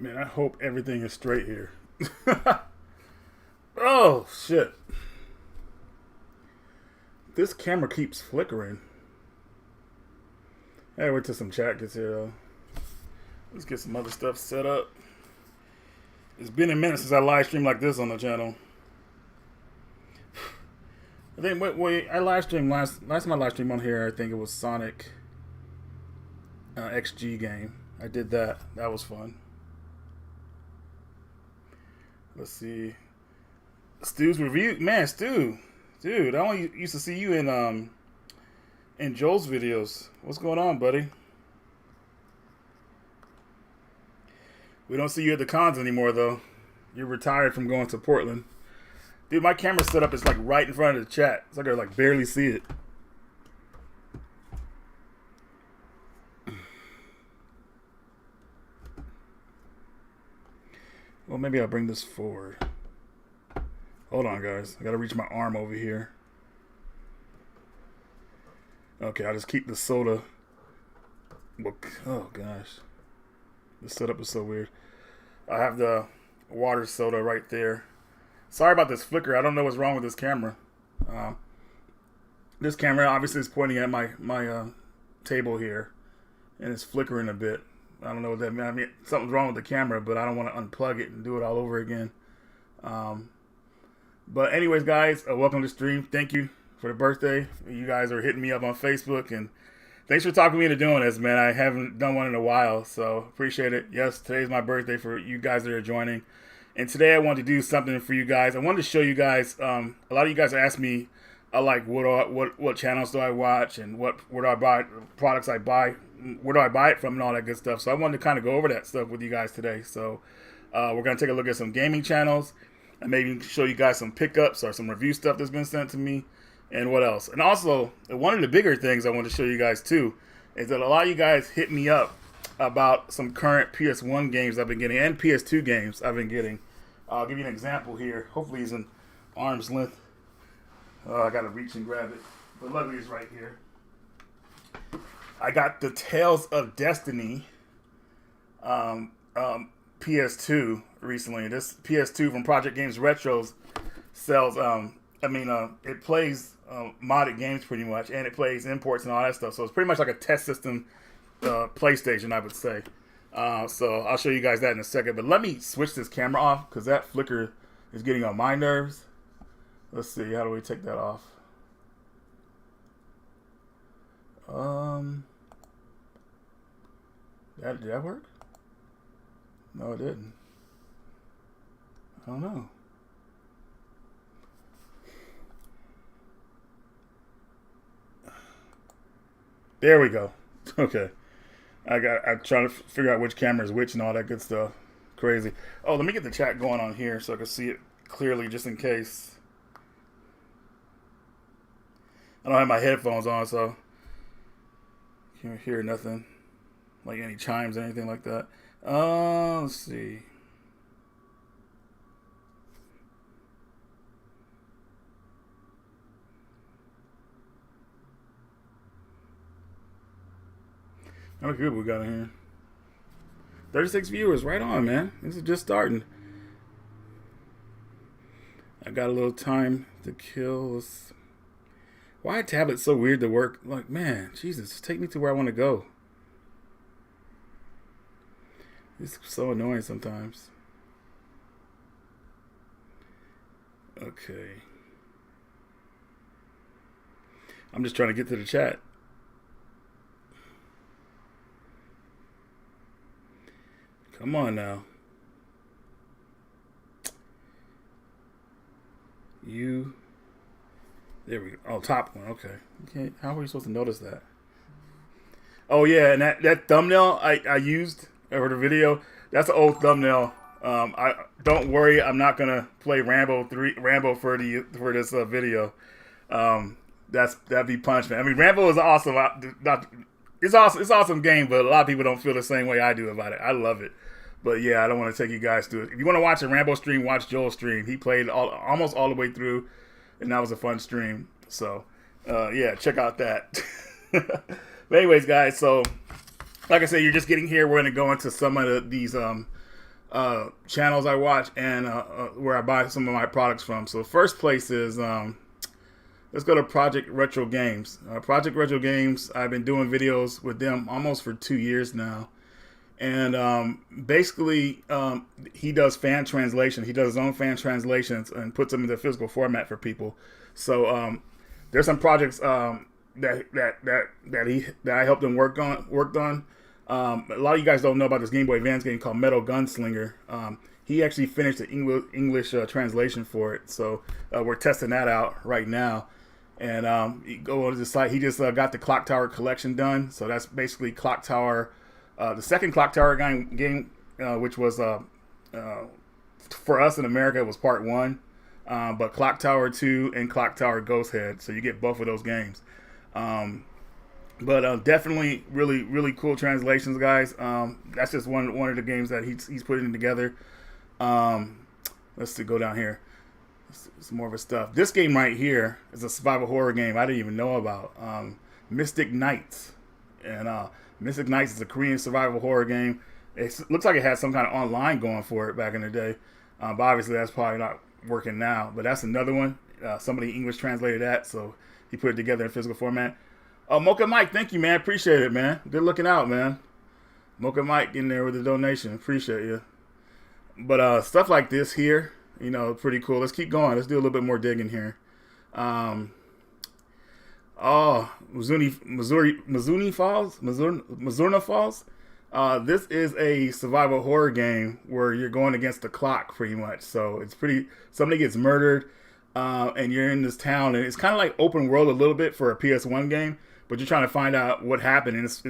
Man, I hope everything is straight here. Oh, shit. This camera keeps flickering. I gotta wait till some chat gets here, though. Let's get some other stuff set up. It's been a minute since I live streamed like this on the channel. I think, wait, I live streamed last time I live streamed on here, I think it was Sonic XG game. I did that. That was fun. Let's see. Stu's review. Man, Stu. Dude, I only used to see you in Joel's videos. What's going on, buddy? We don't see you at the cons anymore, though. You're retired from going to Portland. Dude, my camera setup is like right in front of the chat. It's like I like barely see it. Well, maybe I'll bring this forward. Hold on, guys. I gotta reach my arm over here. Okay, I'll just keep the soda. Oh, gosh. The setup is so weird. I have the water soda right there. Sorry about this flicker. I don't know what's wrong with this camera. This camera obviously is pointing at my table here, and it's flickering a bit. I don't know what that means. I mean, something's wrong with the camera, but I don't want to unplug it and do it all over again. But anyways, guys, welcome to the stream. Thank you for the birthday. You guys are hitting me up on Facebook, and thanks for talking me into doing this, man. I haven't done one in a while, so appreciate it. Yes, today's my birthday for you guys that are joining. And today I wanted to do something for you guys. I wanted to show you guys, a lot of you guys asked me, like, what channels do I watch, and where do I buy products I buy, where do I buy it from, and all that good stuff. So I wanted to kind of go over that stuff with you guys today. So we're going to take a look at some gaming channels, and maybe show you guys some pickups or some review stuff that's been sent to me, and what else. And also, one of the bigger things I want to show you guys too is that a lot of you guys hit me up about some current PS1 games I've been getting and PS2 games I've been getting. I'll give you an example here. Hopefully he's in arm's length. I gotta reach and grab it, but luckily it's right here. I got the Tales of Destiny PS2 recently. This PS2 from Project Games Retros sells. It plays modded games pretty much, and it plays imports and all that stuff. So it's pretty much like a test system PlayStation, I would say. So I'll show you guys that in a second. But let me switch this camera off because that flicker is getting on my nerves. Let's see, how do we take that off? Did that work? No, it didn't. I don't know. There we go. Okay. I'm trying to figure out which camera is which and all that good stuff. Crazy. Oh, let me get the chat going on here so I can see it clearly just in case. I don't have my headphones on, so can't hear nothing. Like any chimes or anything like that. Let's see. How good we got in here. 36 viewers, right on, man. This is just starting. I got a little time to kill. Why are tablets so weird to work? Like, man, Jesus, just take me to where I want to go. It's so annoying sometimes. Okay. I'm just trying to get to the chat. Come on now. There we go. Oh, top one. Okay. How are we supposed to notice that? Oh, yeah. And that thumbnail I used for the video, that's an old thumbnail. Don't worry. I'm not going to play Rambo for this video. That'd be punishment. I mean, Rambo is awesome. It's awesome. It's an awesome game, but a lot of people don't feel the same way I do about it. I love it. But yeah, I don't want to take you guys through it. If you want to watch a Rambo stream, watch Joel's stream. He played almost all the way through, and that was a fun stream. So, yeah, check out that. But anyways, guys, so like I said, you're just getting here. We're going to go into some of these channels I watch and where I buy some of my products from. So the first place is let's go to Project Retro Games. Project Retro Games, I've been doing videos with them almost for 2 years now. And basically, he does fan translation. He does his own fan translations and puts them into physical format for people. So there's some projects that I helped him worked on. A lot of you guys don't know about this Game Boy Advance game called Metal Gunslinger. He actually finished the English translation for it, so we're testing that out right now. And you go on the site. He just got the Clock Tower collection done, so that's basically Clock Tower, the second Clock Tower game, which was for us in America it was part 1, but Clock Tower 2 and Clock Tower Ghost Head. So you get both of those games. But definitely really cool translations, guys. That's just one of the games that he's putting together. Let's see, go down here. Some more of his stuff. This game right here is a survival horror game I didn't even know about. Mystic Knights. And Mystic Knights is a Korean survival horror game. It looks like it had some kind of online going for it back in the day. But obviously that's probably not working now. But that's another one. Somebody English translated that, so he put it together in physical format. Mocha Mike, thank you, man. Appreciate it, man. Good looking out, man. Mocha Mike in there with the donation. Appreciate you. But stuff like this here, you know, pretty cool. Let's keep going. Let's do a little bit more digging here. Missouri Falls? Missouri Falls? This is a survival horror game where you're going against the clock, pretty much. So it's somebody gets murdered, and you're in this town, and it's kind of like open world a little bit for a PS1 game, but you're trying to find out what happened, and it's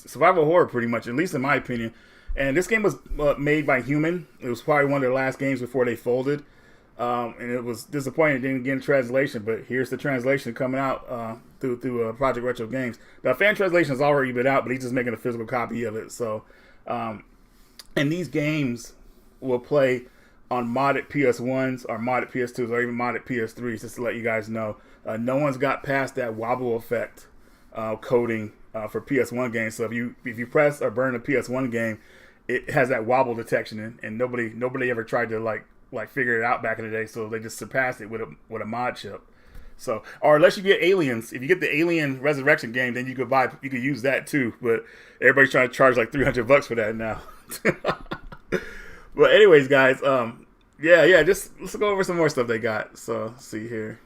survival horror pretty much, at least in my opinion. And this game was made by Human. It was probably one of their last games before they folded. And it was disappointing it didn't get a translation, but here's the translation coming out through Project Retro Games. The fan translation has already been out, but he's just making a physical copy of it. So, and these games will play on modded PS1s or modded PS2s or even modded PS3s, just to let you guys know. No one's got past that wobble effect coding for PS1 games. So if you press or burn a PS1 game, it has that wobble detection, and nobody ever tried to like figure it out back in the day, so they just surpassed it with a mod chip. So, or unless you get Aliens, if you get the Alien Resurrection game, then you could use that too. But everybody's trying to charge like $300 for that now. But anyways, guys, just let's go over some more stuff they got. So let's see here.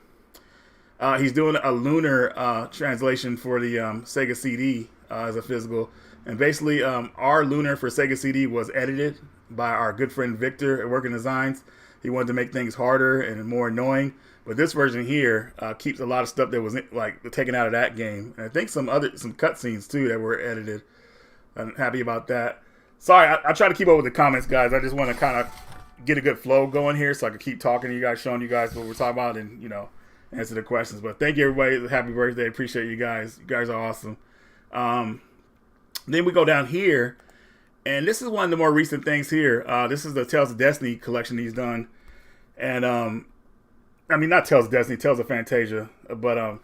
He's doing a Lunar translation for the Sega CD as a physical. And basically, our Lunar for Sega CD was edited by our good friend Victor at Working Designs. He wanted to make things harder and more annoying. But this version here keeps a lot of stuff that was like taken out of that game. And I think some cutscenes too that were edited. I'm happy about that. Sorry, I try to keep up with the comments, guys. I just want to kind of get a good flow going here so I can keep talking to you guys, showing you guys what we're talking about, and, you know, answer the questions. But thank you, everybody. Happy birthday. Appreciate you guys. You guys are awesome. Then we go down here, and this is one of the more recent things here. This is the Tales of Destiny collection he's done. And, I mean, not Tales of Destiny, Tales of Fantasia. But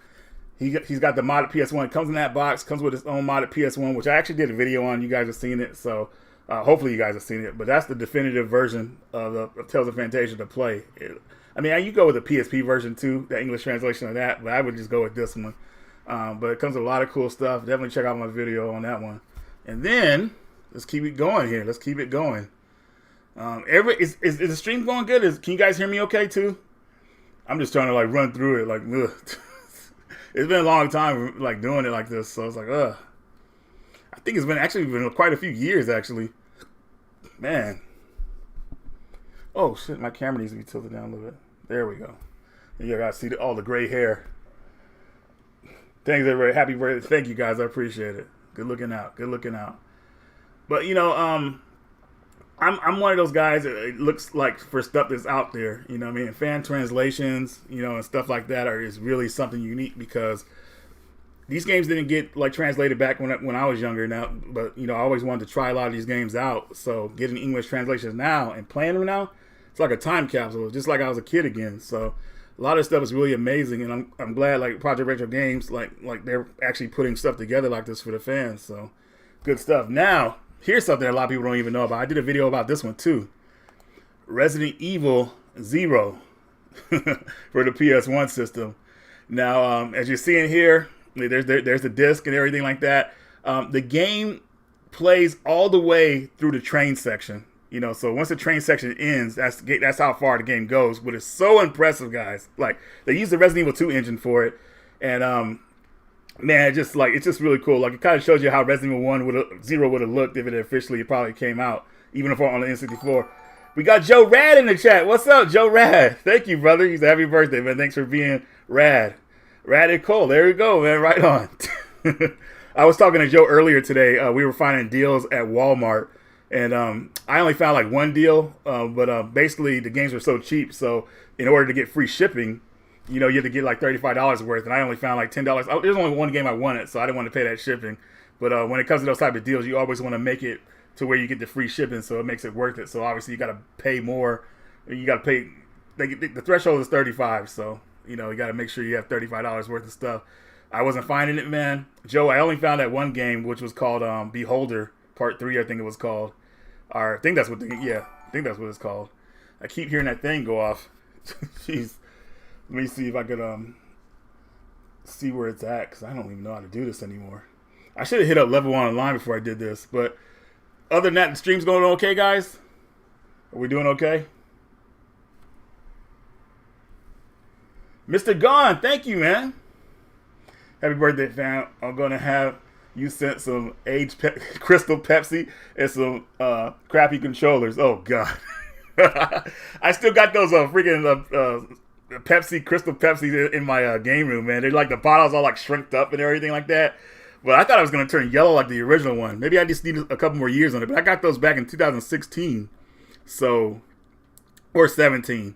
he's got the modded PS1. It comes in that box, comes with his own modded PS1, which I actually did a video on. You guys have seen it, so hopefully you guys have seen it. But that's the definitive version of Tales of Fantasia to play. I mean, you go with the PSP version too, the English translation of that, but I would just go with this one. But it comes with a lot of cool stuff. Definitely check out my video on that one. And then let's keep it going here. Let's keep it going. Is the stream going good? Can you guys hear me okay too? I'm just trying to like run through it. Like, ugh. It's been a long time like doing it like this, so it's like, ugh. I think it's been quite a few years actually. Man. Oh shit, my camera needs to be tilted down a little bit. There we go. And you guys see all the gray hair. Thanks everybody. Happy birthday. Thank you guys. I appreciate it. Good looking out. Good looking out. But you know, I'm one of those guys that it looks like for stuff that's out there, you know what I mean? Fan translations, you know, and stuff like that is really something unique because these games didn't get like translated back when I was younger now, but you know, I always wanted to try a lot of these games out. So getting English translations now and playing them now, it's like a time capsule, just like I was a kid again. So a lot of stuff is really amazing, and I'm glad like Project Retro Games like they're actually putting stuff together like this for the fans. So good stuff. Now here's something a lot of people don't even know about. I did a video about this one too. Resident Evil 0 for the PS1 system. Now, as you're seeing here, there's the disc and everything like that. The game plays all the way through the train section. You know, so once the train section ends, that's how far the game goes. But it's so impressive, guys. Like, they used the Resident Evil 2 engine for it, and man, it's just really cool. Like, it kind of shows you how Resident Evil 0 would have looked if it officially probably came out, even if on the N64. We got Joe Rad in the chat. What's up, Joe Rad? Thank you, brother. He's a happy birthday, man. Thanks for being rad. Rad and cool. There we go, man. Right on. I was talking to Joe earlier today. We were finding deals at Walmart. And I only found like one deal, but basically the games were so cheap. So in order to get free shipping, you know, you had to get like $35 worth. And I only found like $10. There's only one game I wanted, so I didn't want to pay that shipping. But when it comes to those type of deals, you always want to make it to where you get the free shipping, so it makes it worth it. So obviously you got to pay more. You got to pay. The threshold is $35, so you know you got to make sure you have $35 worth of stuff. I wasn't finding it, man. Joe, I only found that one game, which was called Beholder Part 3, I think it was called. Or I think that's what it's called. I keep hearing that thing go off. Jeez. Let me see if I could see where it's at, because I don't even know how to do this anymore. I should have hit up Level 1 Online before I did this, but other than that, the stream's going okay, guys? Are we doing okay? Mr. Gone, thank you, man. Happy birthday, fam. I'm going to have you sent some aged Crystal Pepsi and some crappy controllers. Oh, God. I still got those freaking Pepsi, Crystal Pepsi in my game room, man. They're like, the bottles all like shrinked up and everything like that. But I thought I was going to turn yellow like the original one. Maybe I just need a couple more years on it. But I got those back in 2016. So, or 17.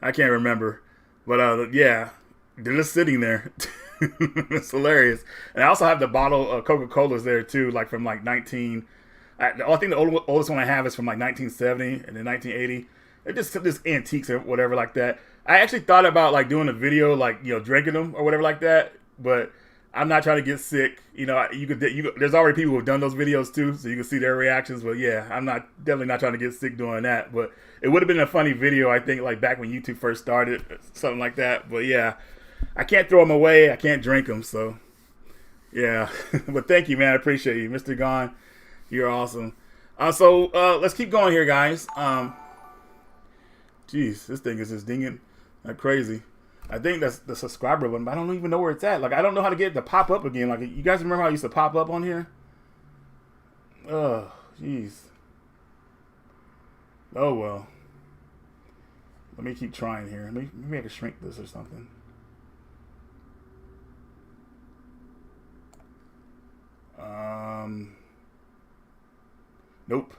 I can't remember. But yeah, they're just sitting there. It's hilarious. And I also have the bottle of Coca-Colas there too, like from like I think the oldest one I have is from like 1970 and then 1980. They're just antiques or whatever like that. I actually thought about like doing a video like, you know, drinking them or whatever like that, but I'm not trying to get sick. You know, there's already people who have done those videos too, so you can see their reactions. But yeah, I'm definitely not trying to get sick doing that. But it would have been a funny video, I think, like back when YouTube first started, something like that. But yeah, I can't throw them away. I can't drink them. So yeah, but thank you, man. I appreciate you, Mr. Gone. You're awesome. So let's keep going here, guys. Jeez, this thing is just dinging like crazy. I think that's the subscriber button, but I don't even know where it's at. Like, I don't know how to get it to pop up again. Like, you guys remember how it used to pop up on here? Oh, jeez. Oh, well. Let me keep trying here. Maybe I can shrink this or something. Nope.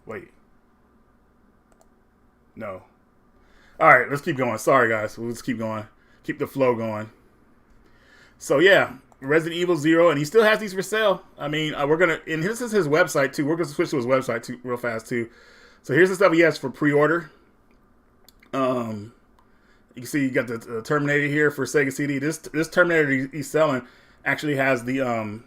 Wait. No. All right, let's keep going. Sorry, guys. We'll just keep going. Keep the flow going. So, yeah, Resident Evil 0, and he still has these for sale. I mean, we're going to, and this is his website, too. We're going to switch to his website, too, real fast, too. So, here's the stuff he has for pre-order. You can see you got the Terminator here for Sega CD. This Terminator he's selling actually has the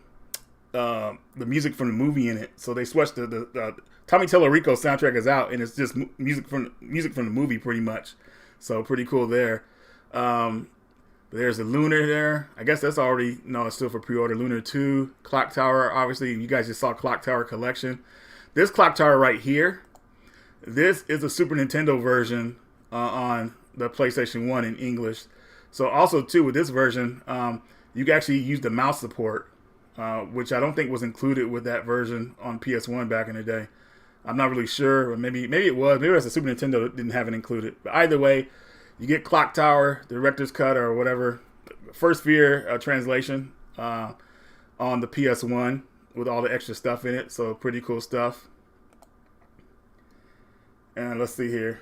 music from the movie in it. So, they switched the Tommy Tallarico soundtrack is out, and it's just music from the movie, pretty much. So pretty cool there. There's the Lunar there. I guess that's already it's still for pre-order. Lunar 2, Clock Tower. Obviously, you guys just saw Clock Tower Collection. This Clock Tower right here. This is a Super Nintendo version on the PlayStation 1 in English. So also too with this version, you can actually use the mouse support, which I don't think was included with that version on PS1 back in the day. I'm not really sure, or maybe it was. Maybe it was a Super Nintendo that didn't have it included. But either way, you get Clock Tower, Director's Cut, or whatever, First Fear translation on the PS1 with all the extra stuff in it. So pretty cool stuff. And let's see here.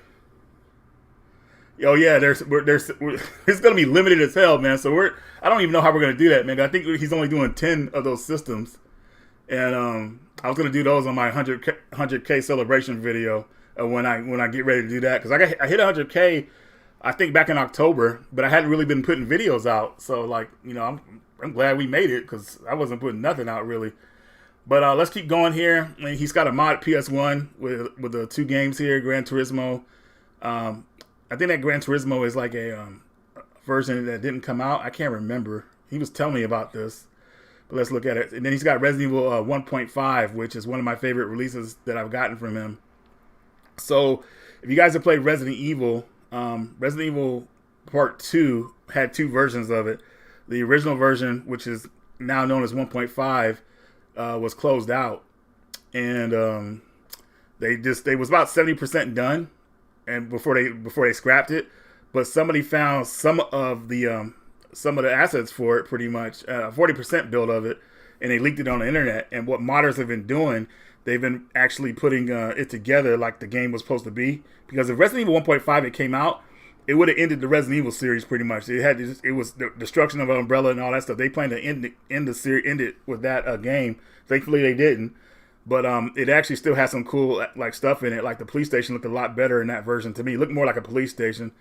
Oh yeah, there's it's gonna be limited as hell, man. So I don't even know how we're gonna do that, man. I think he's only doing 10 of those systems, and I was gonna do those on my 100K celebration video when I get ready to do that, because I hit 100K, I think back in October, but I hadn't really been putting videos out. So like, I'm glad we made it, because I wasn't putting nothing out really. But let's keep going here. I mean, he's got a mod PS1 with the 2 games here, Gran Turismo. I think that Gran Turismo is like a version that didn't come out. I can't remember. He was telling me about this. But let's look at it. And then he's got Resident Evil 1.5, which is one of my favorite releases that I've gotten from him. So if you guys have played Resident Evil Part 2 had 2 versions of it. The original version, which is now known as 1.5, was closed out. And they was about 70% done, and before they scrapped it. But somebody found some of the assets for it, pretty much 40% build of it, and they leaked it on the internet. And what modders have been doing, they've been actually putting it together like the game was supposed to be. Because if Resident Evil 1.5 it came out, it would have ended the Resident Evil series pretty much. It was the destruction of Umbrella and all that stuff. They planned to end it with that game. Thankfully they didn't. But it actually still has some cool like stuff in it. Like the police station looked a lot better in that version to me. It looked more like a police station.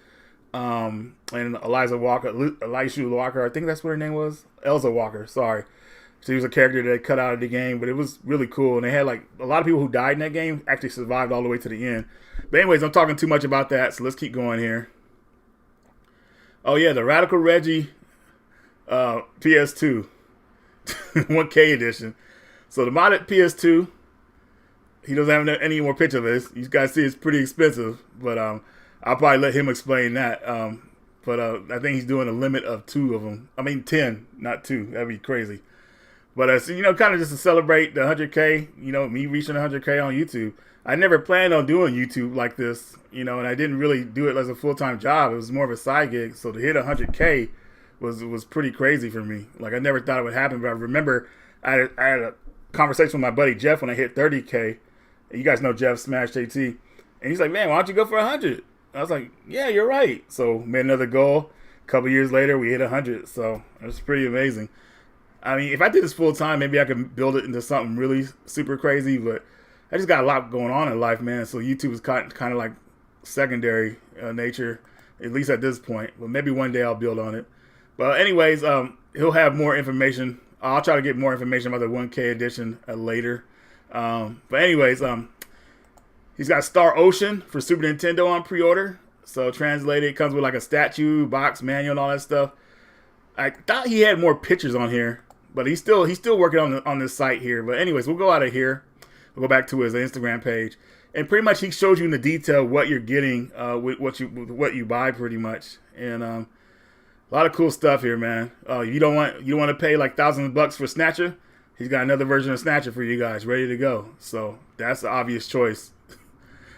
And Elisha Walker, I think that's what her name was. Elsa Walker, sorry. She was a character that they cut out of the game, but it was really cool. And they had like a lot of people who died in that game actually survived all the way to the end. But anyways, I'm talking too much about that, so let's keep going here. Oh yeah, the Radical Reggie PS2 1K edition. So the modded PS2, he doesn't have any more picture of this. You guys see it's pretty expensive, but I'll probably let him explain that. But I think he's doing a limit of 2 of them. I mean 10, not 2. That'd be crazy. But so, kind of just to celebrate the 100K, me reaching 100K on YouTube. I never planned on doing YouTube like this, and I didn't really do it as a full-time job. It was more of a side gig. So to hit 100K was pretty crazy for me. Like I never thought it would happen, but I remember I had a conversation with my buddy Jeff when I hit 30K. You guys know Jeff Smash JT, and he's like, "Man, why don't you go for 100?" I was like, "Yeah, you're right." So made another goal. A couple years later, we hit 100. So it was pretty amazing. I mean, if I did this full time, maybe I could build it into something really super crazy. But I just got a lot going on in life, man. So YouTube is kind of like secondary nature, at least at this point. But maybe one day I'll build on it. But anyways, he'll have more information. I'll try to get more information about the 1K edition later. But anyways, he's got Star Ocean for Super Nintendo on pre-order. So translated, it comes with like a statue, box, manual, and all that stuff. I thought he had more pictures on here, but he's still working on this site here. But anyways, we'll go out of here. We'll go back to his Instagram page, and pretty much he shows you in the detail what you're getting with what you buy, pretty much. And a lot of cool stuff here, man. You don't want to pay like thousands of bucks for Snatcher. He's got another version of Snatcher for you guys ready to go. So that's the obvious choice.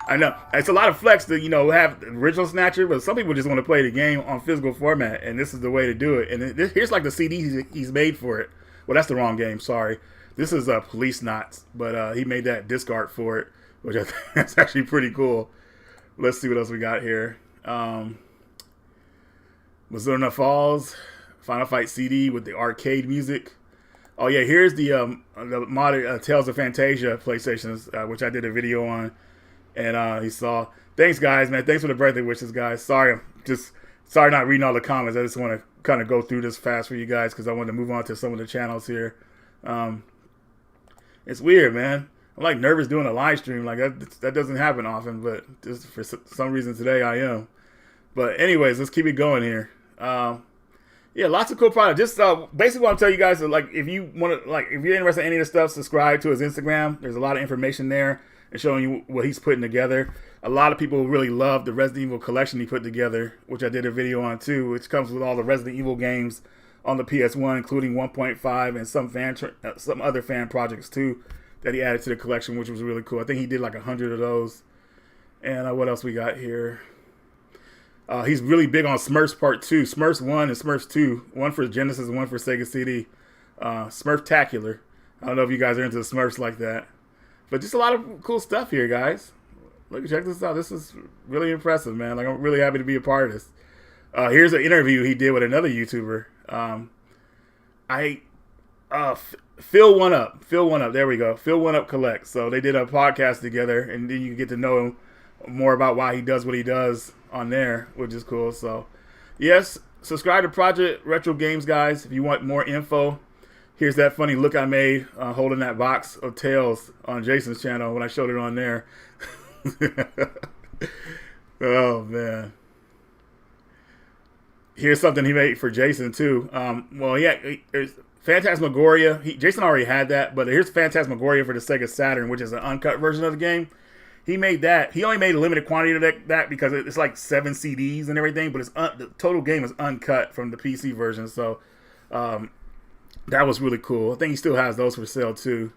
I know it's a lot of flex to have the original Snatcher, but some people just want to play the game on physical format, and this is the way to do it. And here's like the CD he's made for it. Well, that's the wrong game. Sorry, this is Police Knots, but he made that disc art for it, which I think that's actually pretty cool. Let's see what else we got here. Missouri Falls, Final Fight CD with the arcade music. Oh yeah, here's the modded Tales of Fantasia PlayStations, which I did a video on. And he saw. Thanks, guys, man. Thanks for the birthday wishes, guys. Sorry not reading all the comments. I just want to kind of go through this fast for you guys because I want to move on to some of the channels here. It's weird, man. I'm like nervous doing a live stream. Like that doesn't happen often, but just for some reason today I am. But anyways, let's keep it going here. Yeah, lots of cool products. Just basically what I'm telling you guys is like if you want to if you're interested in any of this stuff, subscribe to his Instagram. There's a lot of information there. And showing you what he's putting together. A lot of people really love the Resident Evil collection he put together, which I did a video on too, which comes with all the Resident Evil games on the PS1, including 1.5 and some other fan projects too that he added to the collection, which was really cool. I think he did like 100 of those. And what else we got here? He's really big on Smurfs Part 2, Smurfs 1 and Smurfs 2, one for Genesis and one for Sega CD. Smurftacular. I don't know if you guys are into the Smurfs like that. But just a lot of cool stuff here, guys. Look, check this out. This is really impressive, man. Like, I'm really happy to be a part of this. Here's an interview he did with another YouTuber. Phil One Up. There we go. Phil One Up Collect. So they did a podcast together, and then you get to know him more about why he does what he does on there, which is cool. So, yes, subscribe to Project Retro Games, guys, if you want more info. Here's that funny look I made holding that box of Tails on Jason's channel when I showed it on there. Oh, man. Here's something he made for Jason, too. Well, yeah, there's Phantasmagoria. Jason already had that, but here's Phantasmagoria for the Sega Saturn, which is an uncut version of the game. He made that. He only made a limited quantity of that because it's like 7 CDs and everything, but the total game is uncut from the PC version, so that was really cool. I think he still has those for sale, too.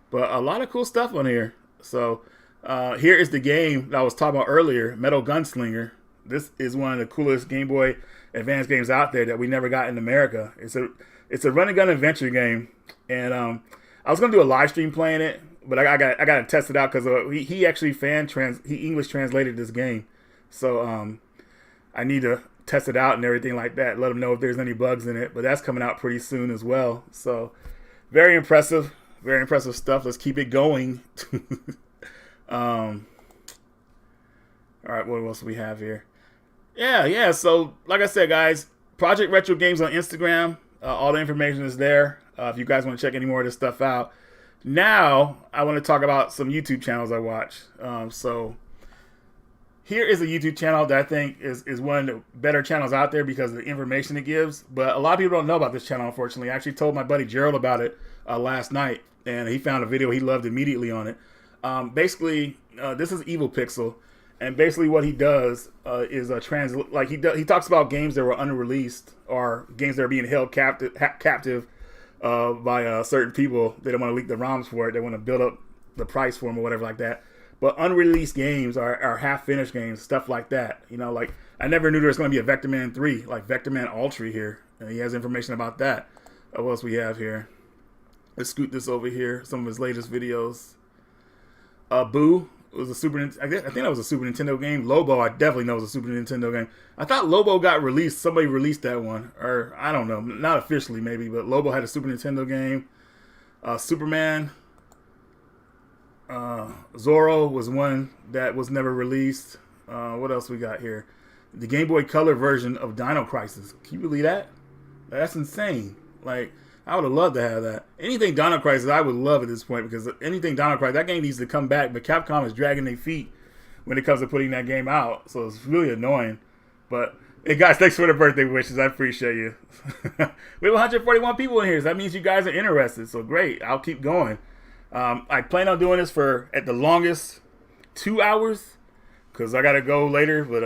But a lot of cool stuff on here. So here is the game that I was talking about earlier, Metal Gunslinger. This is one of the coolest Game Boy Advance games out there that we never got in America. It's a run and gun adventure game, and I was gonna do a live stream playing it, but I got to test it out because he actually he English translated this game, so I need to test it out and everything like that. Let him know if there's any bugs in it, but that's coming out pretty soon as well. So very impressive stuff. Let's keep it going. All right, what else do we have here? Yeah. So, like I said, guys, Project Retro Games on Instagram. All the information is there. If you guys want to check any more of this stuff out. Now, I want to talk about some YouTube channels I watch. So, here is a YouTube channel that I think is one of the better channels out there because of the information it gives. But a lot of people don't know about this channel, unfortunately. I actually told my buddy Gerald about it last night, and he found a video he loved immediately on it. Basically, this is Evil Pixel. And basically, what he does is he talks about games that were unreleased or games that are being held captive by certain people. They don't want to leak the ROMs for it. They want to build up the price for them or whatever like that. But unreleased games are half-finished games, stuff like that. You know, like I never knew there was going to be a Vector Man 3, like Vector Man Ultra here. And he has information about that. What else we have here? Let's scoot this over here. Some of his latest videos. Boo. It was a I think that was a Super Nintendo game. Lobo, I definitely know was a Super Nintendo game. I thought Lobo got released. Somebody released that one. Or, I don't know. Not officially, maybe. But Lobo had a Super Nintendo game. Superman. Zorro was one that was never released. What else we got here? The Game Boy Color version of Dino Crisis. Can you believe that? That's insane. Like, I would have loved to have that. Anything Dino Crisis, I would love at this point because anything Dino Crisis, that game needs to come back. But Capcom is dragging their feet when it comes to putting that game out, so it's really annoying. But hey, guys, thanks for the birthday wishes. I appreciate you. We have 141 people in here, so that means you guys are interested. So great, I'll keep going. I plan on doing this for at the longest 2 hours because I gotta go later. But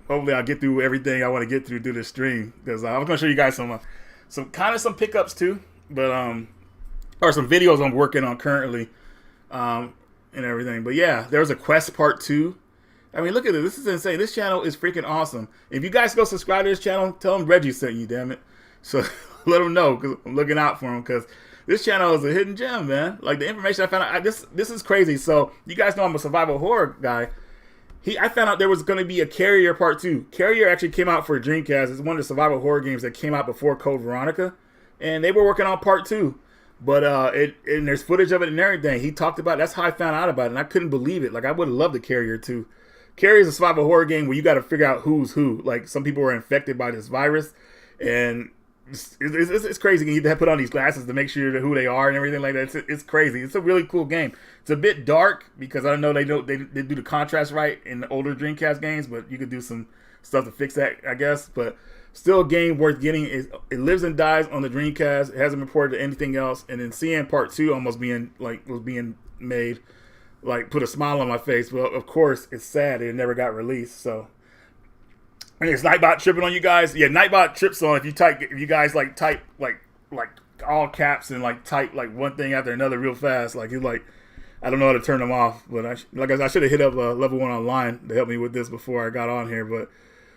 hopefully I'll get through everything I want to get through this stream because I'm gonna show you guys some pickups too, but or some videos I'm working on currently, and everything. But yeah, there's a Quest Part 2. I mean, look at this. This is insane. This channel is freaking awesome. If you guys go subscribe to this channel, tell them Reggie sent you. Damn it. So let them know because I'm looking out for them because this channel is a hidden gem, man. Like the information I found out, this is crazy. So you guys know I'm a survival horror guy. I found out there was going to be a Carrier Part 2. Carrier actually came out for Dreamcast. It's one of the survival horror games that came out before Code Veronica. And they were working on Part 2. But and there's footage of it and everything. He talked about it. That's how I found out about it. And I couldn't believe it. Like, I would have loved the Carrier 2. Carrier is a survival horror game where you got to figure out who's who. Like, some people were infected by this virus. And it's crazy. You have to put on these glasses to make sure who they are and everything like that. It's crazy. It's a really cool game. It's a bit dark because I know they do the contrast right in the older Dreamcast games, but you could do some stuff to fix that, I guess. But still a game worth getting. It lives and dies on the Dreamcast. It hasn't been ported to anything else. And then seeing Part 2 almost being made, like, put a smile on my face. Well, of course, it's sad it never got released. So. And is Nightbot tripping on you guys? Yeah, Nightbot trips on if you guys type all caps and type one thing after another real fast. Like, he's like, I don't know how to turn them off. But I should have hit up Level 1 Online to help me with this before I got on here. But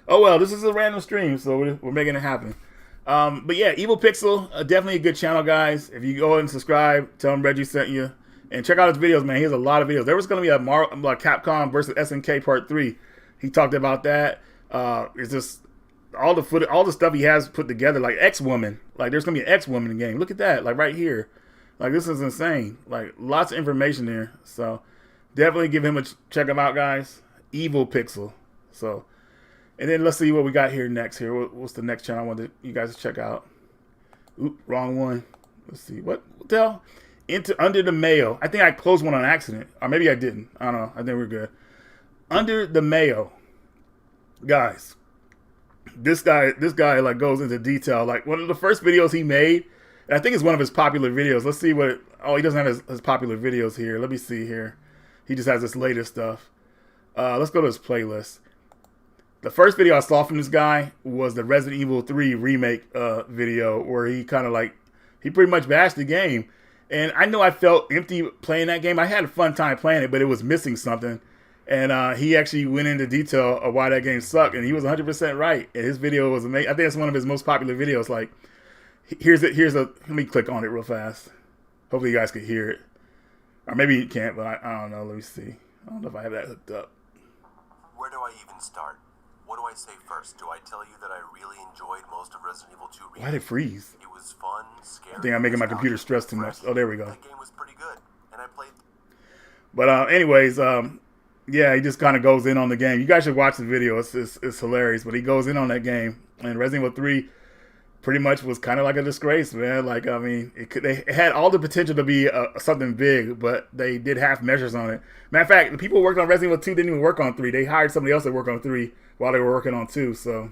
oh well, this is a random stream, so we're making it happen. But yeah, Evil Pixel, definitely a good channel, guys. If you go ahead and subscribe, tell him Reggie sent you, and check out his videos, man. He has a lot of videos. There was going to be a Capcom versus SNK Part 3. He talked about that. It's just all the stuff he has put together, like X-Woman. Like, there's gonna be an X-Woman game. Look at that, like right here. Like, this is insane. Like, lots of information there. So definitely give him check him out, guys. Evil Pixel. So And then let's see what we got here next. Here, what's the next channel I want you guys to check out? Oop, wrong one. Let's see. What the hell? Under the Mayo. I think I closed one on accident. Or maybe I didn't. I don't know. I think we're good. Under the Mayo. Guys. This guy like goes into detail. Like one of the first videos he made, and I think it's one of his popular videos. Let's see what he doesn't have his popular videos here. Let me see here. He just has this latest stuff. Let's go to his playlist. The first video I saw from this guy was the Resident Evil 3 remake video, where he kind of like, he pretty much bashed the game. And I know I felt empty playing that game. I had a fun time playing it, but it was missing something. And he actually went into detail of why that game sucked, and he was 100% right. And his video was amazing. I think it's one of his most popular videos. Like, let me click on it real fast. Hopefully you guys can hear it. Or maybe you can't, but I don't know. Let me see. I don't know if I have that hooked up. Where do I even start? What do I say first? Do I tell you that I really enjoyed most of Resident Evil 2 Remake? Why did it freeze? It was fun, scary. I think I'm making my computer stress too much. Oh, there we go. The game was pretty good, and I played. But anyways, yeah, he just kind of goes in on the game. You guys should watch the video. It's hilarious. But he goes in on that game. And Resident Evil 3 pretty much was kind of like a disgrace, man. Like, I mean, it had all the potential to be something big, but they did half measures on it. Matter of fact, the people who worked on Resident Evil 2 didn't even work on 3. They hired somebody else to work on 3 while they were working on 2. So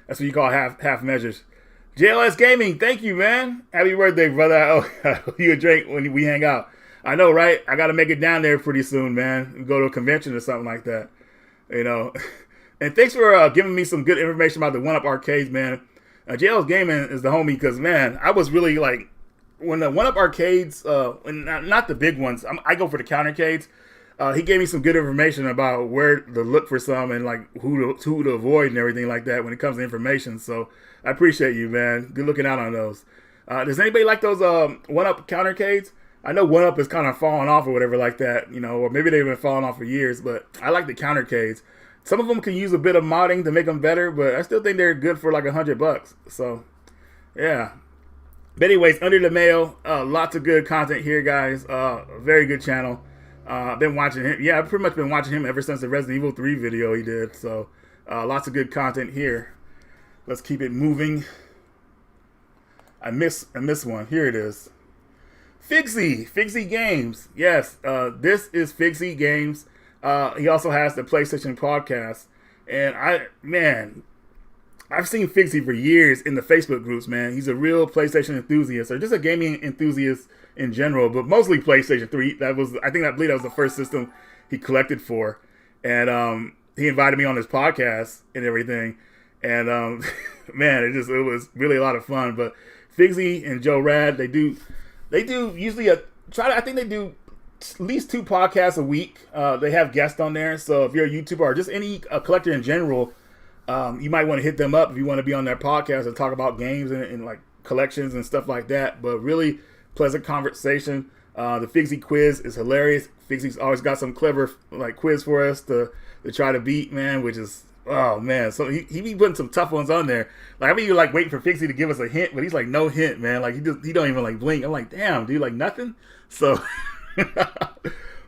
that's what you call half measures. JLS Gaming, thank you, man. Happy birthday, brother. Oh, you a drink when we hang out. I know, right? I got to make it down there pretty soon, man. Go to a convention or something like that, you know. And thanks for giving me some good information about the 1UP arcades, man. JL's Gaming is the homie because, man, I was really like, when the 1UP arcades, and not the big ones, I go for the countercades. He gave me some good information about where to look for some and like who to avoid and everything like that when it comes to information. So I appreciate you, man. Good looking out on those. Does anybody like those 1UP countercades? I know 1UP is kind of falling off or whatever like that, you know, or maybe they've been falling off for years, but I like the countercades. Some of them can use a bit of modding to make them better, but I still think they're good for like $100. So, yeah. But anyways, Under the Mayo, lots of good content here, guys. Very good channel. I've been watching him. Yeah, I've pretty much been watching him ever since the Resident Evil 3 video he did. So, lots of good content here. Let's keep it moving. I miss one. Here it is. Figie Games. Yes, this is Figie Games. He also has the PlayStation podcast. And I've seen Figie for years in the Facebook groups, man. He's a real PlayStation enthusiast, or just a gaming enthusiast in general, but mostly PlayStation 3. I believe that was the first system he collected for. And he invited me on his podcast and everything. And man, it was really a lot of fun. But Figie and Joe Rad, they do usually I think they do at least 2 podcasts a week. They have guests on there. So if you're a YouTuber or just any collector in general, you might want to hit them up if you want to be on their podcast and talk about games and like collections and stuff like that. But really pleasant conversation. The Figie quiz is hilarious. Figie's always got some clever like quiz for us to try to beat, man, which is, oh man. So he be putting some tough ones on there. Like, I mean, you're like waiting for Figie to give us a hint, but he's like, no hint, man. Like he don't even like blink. I'm like, damn, dude, like nothing. So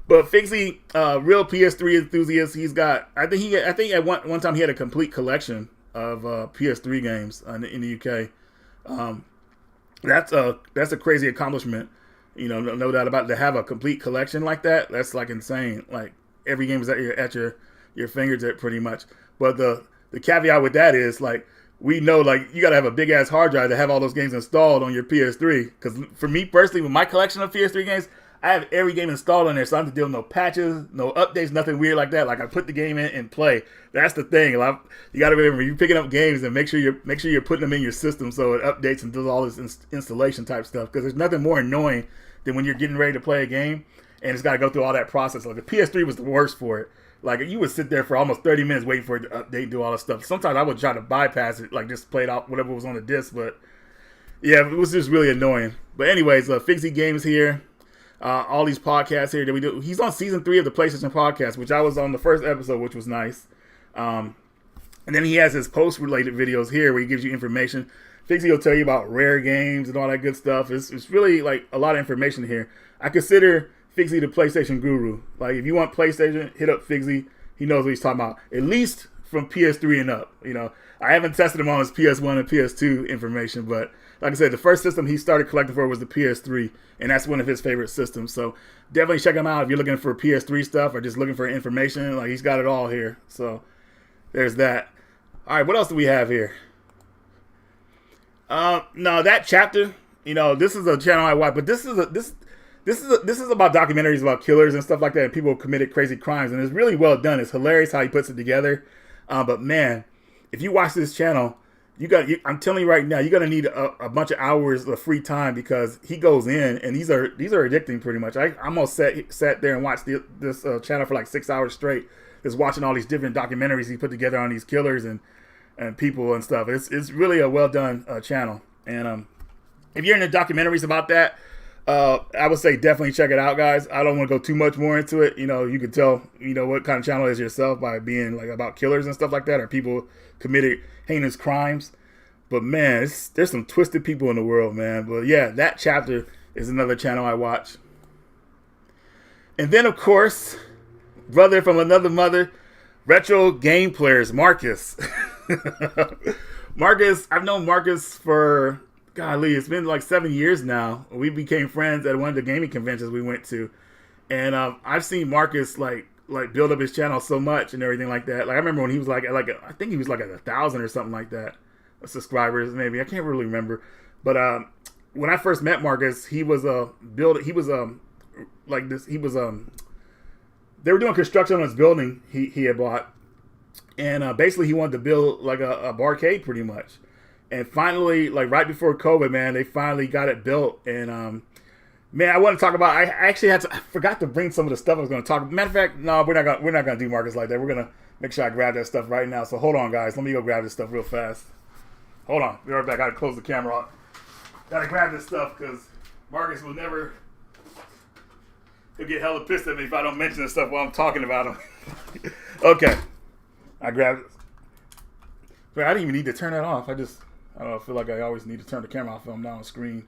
but Figie, real PS3 enthusiast. He's got, I think at one time he had a complete collection of PS3 games in the UK. That's a crazy accomplishment. You know, no doubt about it. To have a complete collection like that, that's like insane. Like every game is at your fingertip pretty much. But the caveat with that is, like, we know, like, you got to have a big ass hard drive to have all those games installed on your PS3. Because for me personally, with my collection of PS3 games, I have every game installed on there, so I don't have to deal with no patches, no updates, nothing weird like that. Like, I put the game in and play. That's the thing. Like, you got to remember, you're picking up games and make sure you're putting them in your system so it updates and does all this installation type stuff. Because there's nothing more annoying than when you're getting ready to play a game and it's got to go through all that process. Like, the PS3 was the worst for it. Like, you would sit there for almost 30 minutes waiting for it to update and do all this stuff. Sometimes I would try to bypass it, like just play it out whatever was on the disc. But yeah, it was just really annoying. But anyways, Figie Games here. All these podcasts here that we do. He's on season 3 of the PlayStation podcast, which I was on the first episode, which was nice. And then he has his post-related videos here where he gives you information. Figie will tell you about rare games and all that good stuff. It's really like a lot of information here. I consider Figie the PlayStation guru. Like, if you want PlayStation, hit up Figie. He knows what he's talking about. At least from PS3 and up. I haven't tested him on his PS1 and PS2 information, but like I said, the first system he started collecting for was the PS3, and that's one of his favorite systems. So definitely check him out if you're looking for PS3 stuff or just looking for information. Like, he's got it all here. So there's that. All right, what else do we have here? No, that chapter. This is a channel I watch, but this is about documentaries about killers and stuff like that, and people who committed crazy crimes, and it's really well done. It's hilarious how he puts it together. But man, if you watch this channel, I'm telling you right now, you're gonna need a bunch of hours of free time, because he goes in, and these are addicting pretty much. I almost sat there and watched this channel for like 6 hours straight, just watching all these different documentaries he put together on these killers and people and stuff. It's really a well done channel, and if you're into documentaries about that, I would say definitely check it out, guys. I don't want to go too much more into it. You can tell, what kind of channel it is yourself by being like about killers and stuff like that, or people committed heinous crimes. But man, there's some twisted people in the world, man. But yeah, that chapter is another channel I watch. And then, of course, brother from another mother, Retro Game Players, Marcus. Marcus, I've known Marcus for, golly, it's been like 7 years now. We became friends at one of the gaming conventions we went to. And I've seen Marcus like build up his channel so much and everything like that. Like, I remember when he was I think he was like at 1,000 or something like that. Subscribers, maybe. I can't really remember. But when I first met Marcus, he was they were doing construction on his building he had bought. And basically he wanted to build like a barcade pretty much. And finally, like right before COVID, man, they finally got it built. And man, I want to talk about. I forgot to bring some of the stuff I was going to talk. Matter of fact, no, we're not gonna do Marcus like that. We're gonna make sure I grab that stuff right now. So hold on, guys. Let me go grab this stuff real fast. Hold on, be right back. I gotta close the camera off. Gotta grab this stuff because Marcus will never. He'll get hella pissed at me if I don't mention this stuff while I'm talking about him. Okay, I grabbed it. But I didn't even need to turn that off. I don't know. I feel like I always need to turn the camera off when I'm not on screen.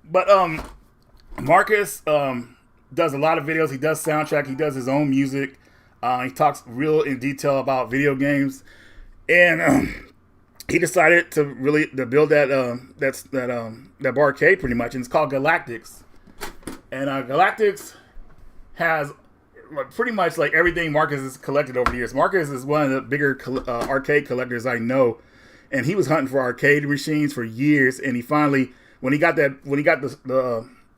But Marcus does a lot of videos. He does soundtrack. He does his own music. He talks real in detail about video games, and he decided to build that barcade pretty much, and it's called Galactics. And Galactics has pretty much like everything Marcus has collected over the years. Marcus is one of the bigger arcade collectors I know, and he was hunting for arcade machines for years. And he finally, when he got the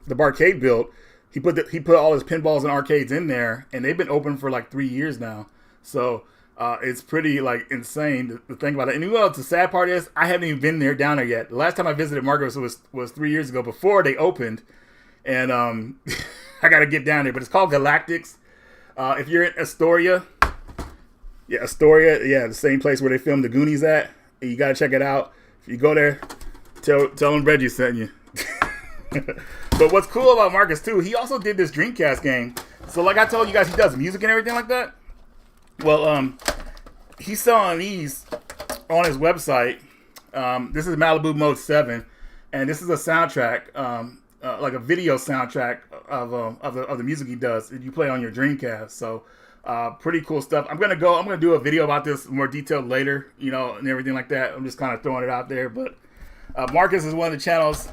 barcade built, he put all his pinballs and arcades in there, and they've been open for like 3 years now. So it's pretty like insane to think about it. And you know what the sad part is? I haven't even been down there yet. The last time I visited Marcus was 3 years ago, before they opened, and I got to get down there. But it's called Galactics. If you're in Astoria, the same place where they filmed the Goonies at, you got to check it out. If you go there, tell them Reggie sent you. But what's cool about Marcus too, he also did this Dreamcast game. So like I told you guys, he does music and everything like that. Well, he's selling these on his website. This is Malibu Mode 7, and this is a soundtrack, like a video soundtrack of the music he does that you play on your Dreamcast. So pretty cool stuff. I'm gonna do a video about this more detailed later, and everything like that. I'm just kind of throwing it out there. But Marcus is one of the channels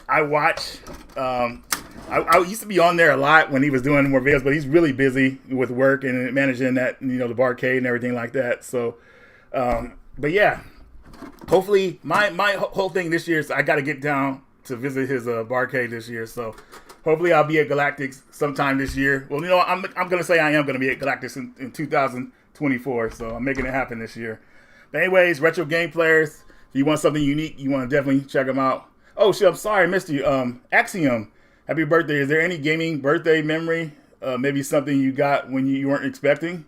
I watch. I used to be on there a lot when he was doing more videos, but he's really busy with work and managing that, the barcade and everything like that. So, but yeah, hopefully my whole thing this year is I got to get down to visit his barcade this year. So hopefully I'll be at Galactics sometime this year. Well, I'm going to say I am going to be at Galactics in 2024. So I'm making it happen this year. But anyways, Retro Game Players, if you want something unique, you want to definitely check them out. Oh shit, I'm sorry I missed you. Axiom, happy birthday. Is there any gaming birthday memory? Maybe something you got when you weren't expecting?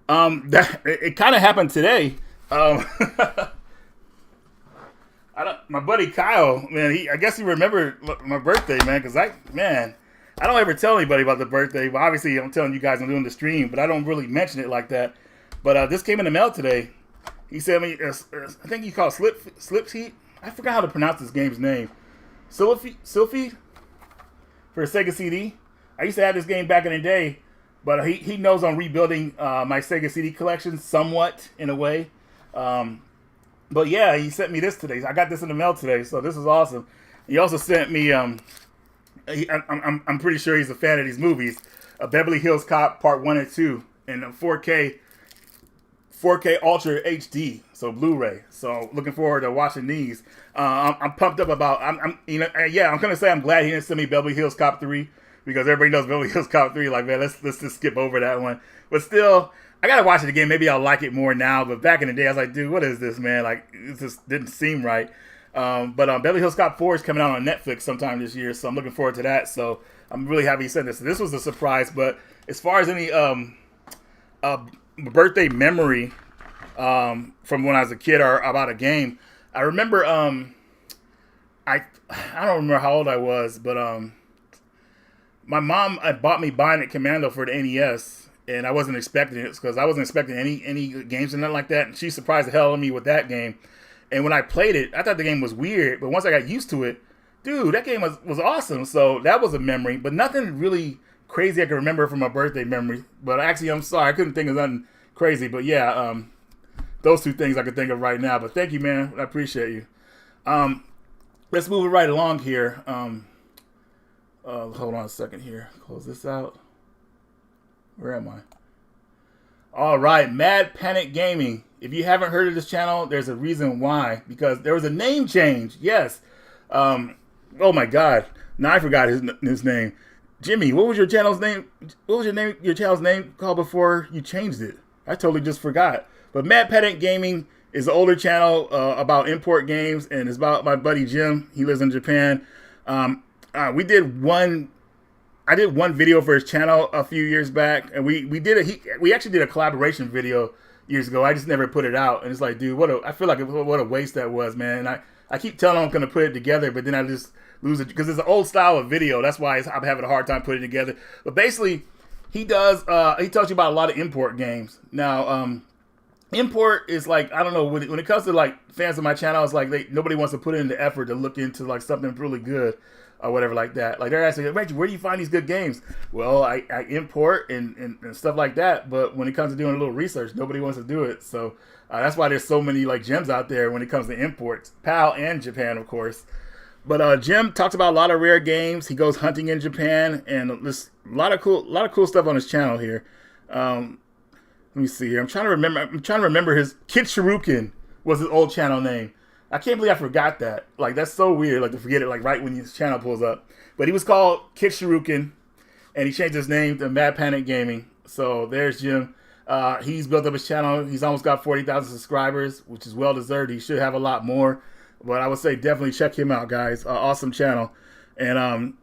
It kind of happened today. My buddy Kyle, man, I guess he remembered my birthday, man, because I don't ever tell anybody about the birthday. But obviously I'm telling you guys I'm doing the stream, but I don't really mention it like that. But this came in the mail today. He sent me, I think he called Slipseed. I forgot how to pronounce this game's name. Sylphie for a Sega CD. I used to have this game back in the day. But he knows I'm rebuilding my Sega CD collection somewhat in a way. But yeah, he sent me this today. I got this in the mail today, so this is awesome. He also sent me. I'm pretty sure he's a fan of these movies. Beverly Hills Cop Part 1 and 2 in 4K Ultra HD, so Blu-ray. So looking forward to watching these. I'm pumped up about. I'm gonna say I'm glad he didn't send me Beverly Hills Cop 3 because everybody knows Beverly Hills Cop 3. Like, man, let's just skip over that one. But still, I gotta watch it again. Maybe I'll like it more now. But back in the day, I was like, dude, what is this, man? Like, it just didn't seem right. But Beverly Hills Cop 4 is coming out on Netflix sometime this year, so I'm looking forward to that. So I'm really happy he sent this. This was a surprise. But as far as any birthday memory from when I was a kid or about a game, I remember I don't remember how old I was, but my mom bought me Bionic Commando for the NES, and I wasn't expecting it because I wasn't expecting any games or nothing like that. And she surprised the hell out of me with that game. And when I played it, I thought the game was weird, but once I got used to it, dude, that game was awesome. So that was a memory, but nothing really crazy I can remember from my birthday memory. But actually, I'm sorry, I couldn't think of nothing crazy. But yeah, those two things I could think of right now. But thank you, man. I appreciate you. Let's move it right along here. Hold on a second here. Close this out. Where am I? All right, Mad Panic Gaming. If you haven't heard of this channel, there's a reason why. Because there was a name change. Yes. Oh my God. Now I forgot his name. Jimmy, what was your channel's name? What was your channel's name called before you changed it? I totally just forgot. But Mad Panic Gaming is an older channel about import games, and it's about my buddy Jim. He lives in Japan. I did one video for his channel a few years back, and we actually did a collaboration video years ago. I just never put it out, and it's like, dude, I feel like what a waste that was, man. And I keep telling him I'm gonna put it together, but then I just lose it because it's an old style of video. That's why I'm having a hard time putting it together. But basically, he tells you about a lot of import games. Now, import is like, I don't know, when it comes to like fans of my channel, it's like nobody wants to put in the effort to look into like something really good or whatever like that. Like they're asking, Reggie, where do you find these good games? Well, I import and stuff like that. But when it comes to doing a little research, nobody wants to do it. So that's why there's so many like gems out there when it comes to imports. PAL and Japan, of course. But Jim talks about a lot of rare games. He goes hunting in Japan, and there's a lot of cool stuff on his channel here. Let me see here. I'm trying to remember his Kid Shuriken was his old channel name. I can't believe I forgot that. Like, that's so weird, like, to forget it, like, right when his channel pulls up. But he was called Kid Shuriken, and he changed his name to Mad Panic Gaming. So there's Jim. He's built up his channel. He's almost got 40,000 subscribers, which is well-deserved. He should have a lot more. But I would say definitely check him out, guys. Awesome channel. And,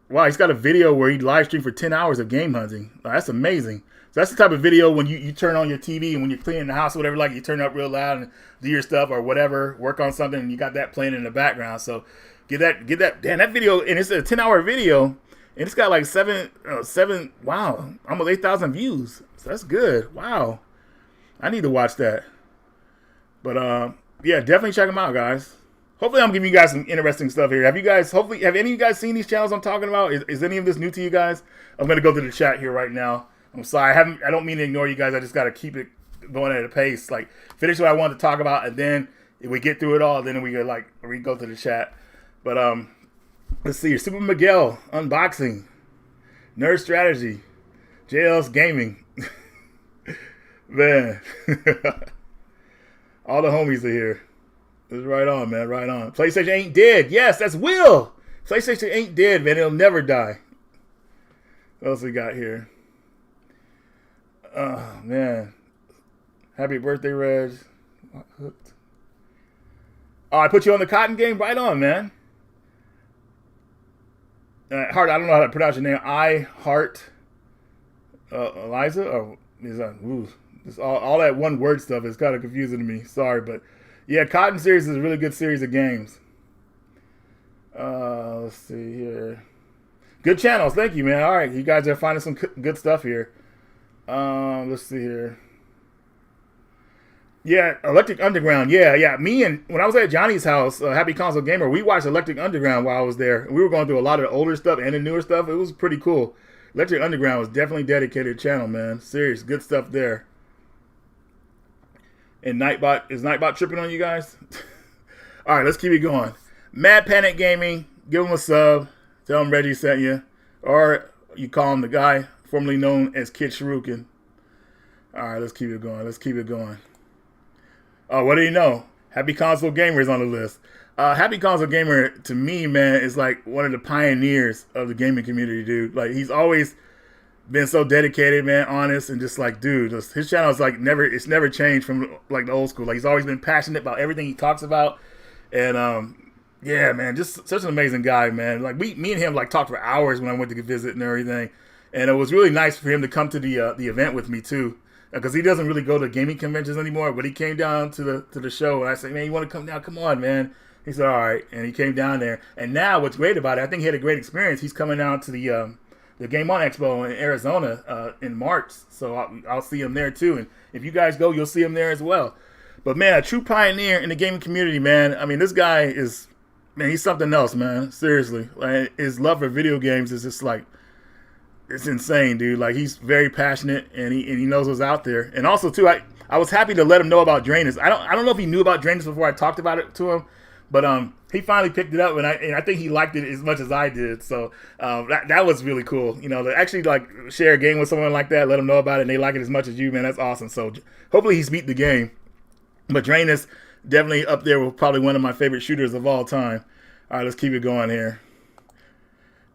wow, he's got a video where he live streamed for 10 hours of game hunting. That's amazing. So that's the type of video when you turn on your TV and when you're cleaning the house or whatever, like you turn it up real loud and do your stuff or whatever, work on something, and you got that playing in the background. So get that, damn, that video, and it's a 10-hour video, and it's got like wow, almost 8,000 views. So that's good. Wow. I need to watch that. But yeah, definitely check them out, guys. Hopefully I'm giving you guys some interesting stuff here. Have any of you guys seen these channels I'm talking about? Is any of this new to you guys? I'm going to go to the chat here right now. I'm sorry, I don't mean to ignore you guys. I just got to keep it going at a pace. Like, finish what I wanted to talk about, and then if we get through it all, then we go to the chat. But let's see here. Super Miguel unboxing, Nerd Strategy, JL's Gaming. Man, all the homies are here. It's right on, man. Right on. PlayStation ain't dead. Yes, that's Will. PlayStation ain't dead, man. It'll never die. What else we got here? Oh, man. Happy birthday, Reg. Oh, I put you on the cotton game? Right on, man. Hart, I don't know how to pronounce your name. Eliza? Or is that, all that one word stuff is kind of confusing to me. Sorry, but yeah, Cotton series is a really good series of games. Let's see here. Good channels. Thank you, man. All right, you guys are finding some good stuff here. Let's see here. Yeah, Electric Underground. Yeah. When I was at Johnny's house, Happy Console Gamer, we watched Electric Underground while I was there. We were going through a lot of the older stuff and the newer stuff. It was pretty cool. Electric Underground was definitely dedicated channel, man. Serious, good stuff there. And is Nightbot tripping on you guys? All right, let's keep it going. Mad Panic Gaming, give him a sub. Tell him Reggie sent you. Or you call him the guy formerly known as Kid Shuriken. All right, let's keep it going. Let's keep it going. Oh, what do you know? Happy Console Gamer is on the list. Happy Console Gamer, to me, man, is like one of the pioneers of the gaming community, dude. Like, he's always been so dedicated, man, honest, and just like, dude, his channel is like it's never changed from like the old school. Like, he's always been passionate about everything he talks about. And, yeah, man, just such an amazing guy, man. Like, me and him, like, talked for hours when I went to visit and everything. And it was really nice for him to come to the event with me, too. Because he doesn't really go to gaming conventions anymore. But he came down to the show, and I said, man, you want to come down? Come on, man. He said, all right. And he came down there. And now what's great about it, I think he had a great experience. He's coming down to the Game On Expo in Arizona in March. So I'll see him there, too. And if you guys go, you'll see him there as well. But, man, a true pioneer in the gaming community, man. I mean, this guy is, man, he's something else, man. Seriously. Like, his love for video games is just like, it's insane, dude. Like, he's very passionate, and he knows what's out there. And also, too, I was happy to let him know about Drainus. I don't know if he knew about Drainus before I talked about it to him, but he finally picked it up, and I think he liked it as much as I did. So that was really cool. You know, to actually like share a game with someone like that, let them know about it, and they like it as much as you, man. That's awesome. So hopefully he's beat the game. But Drainus definitely up there with probably one of my favorite shooters of all time. All right, let's keep it going here.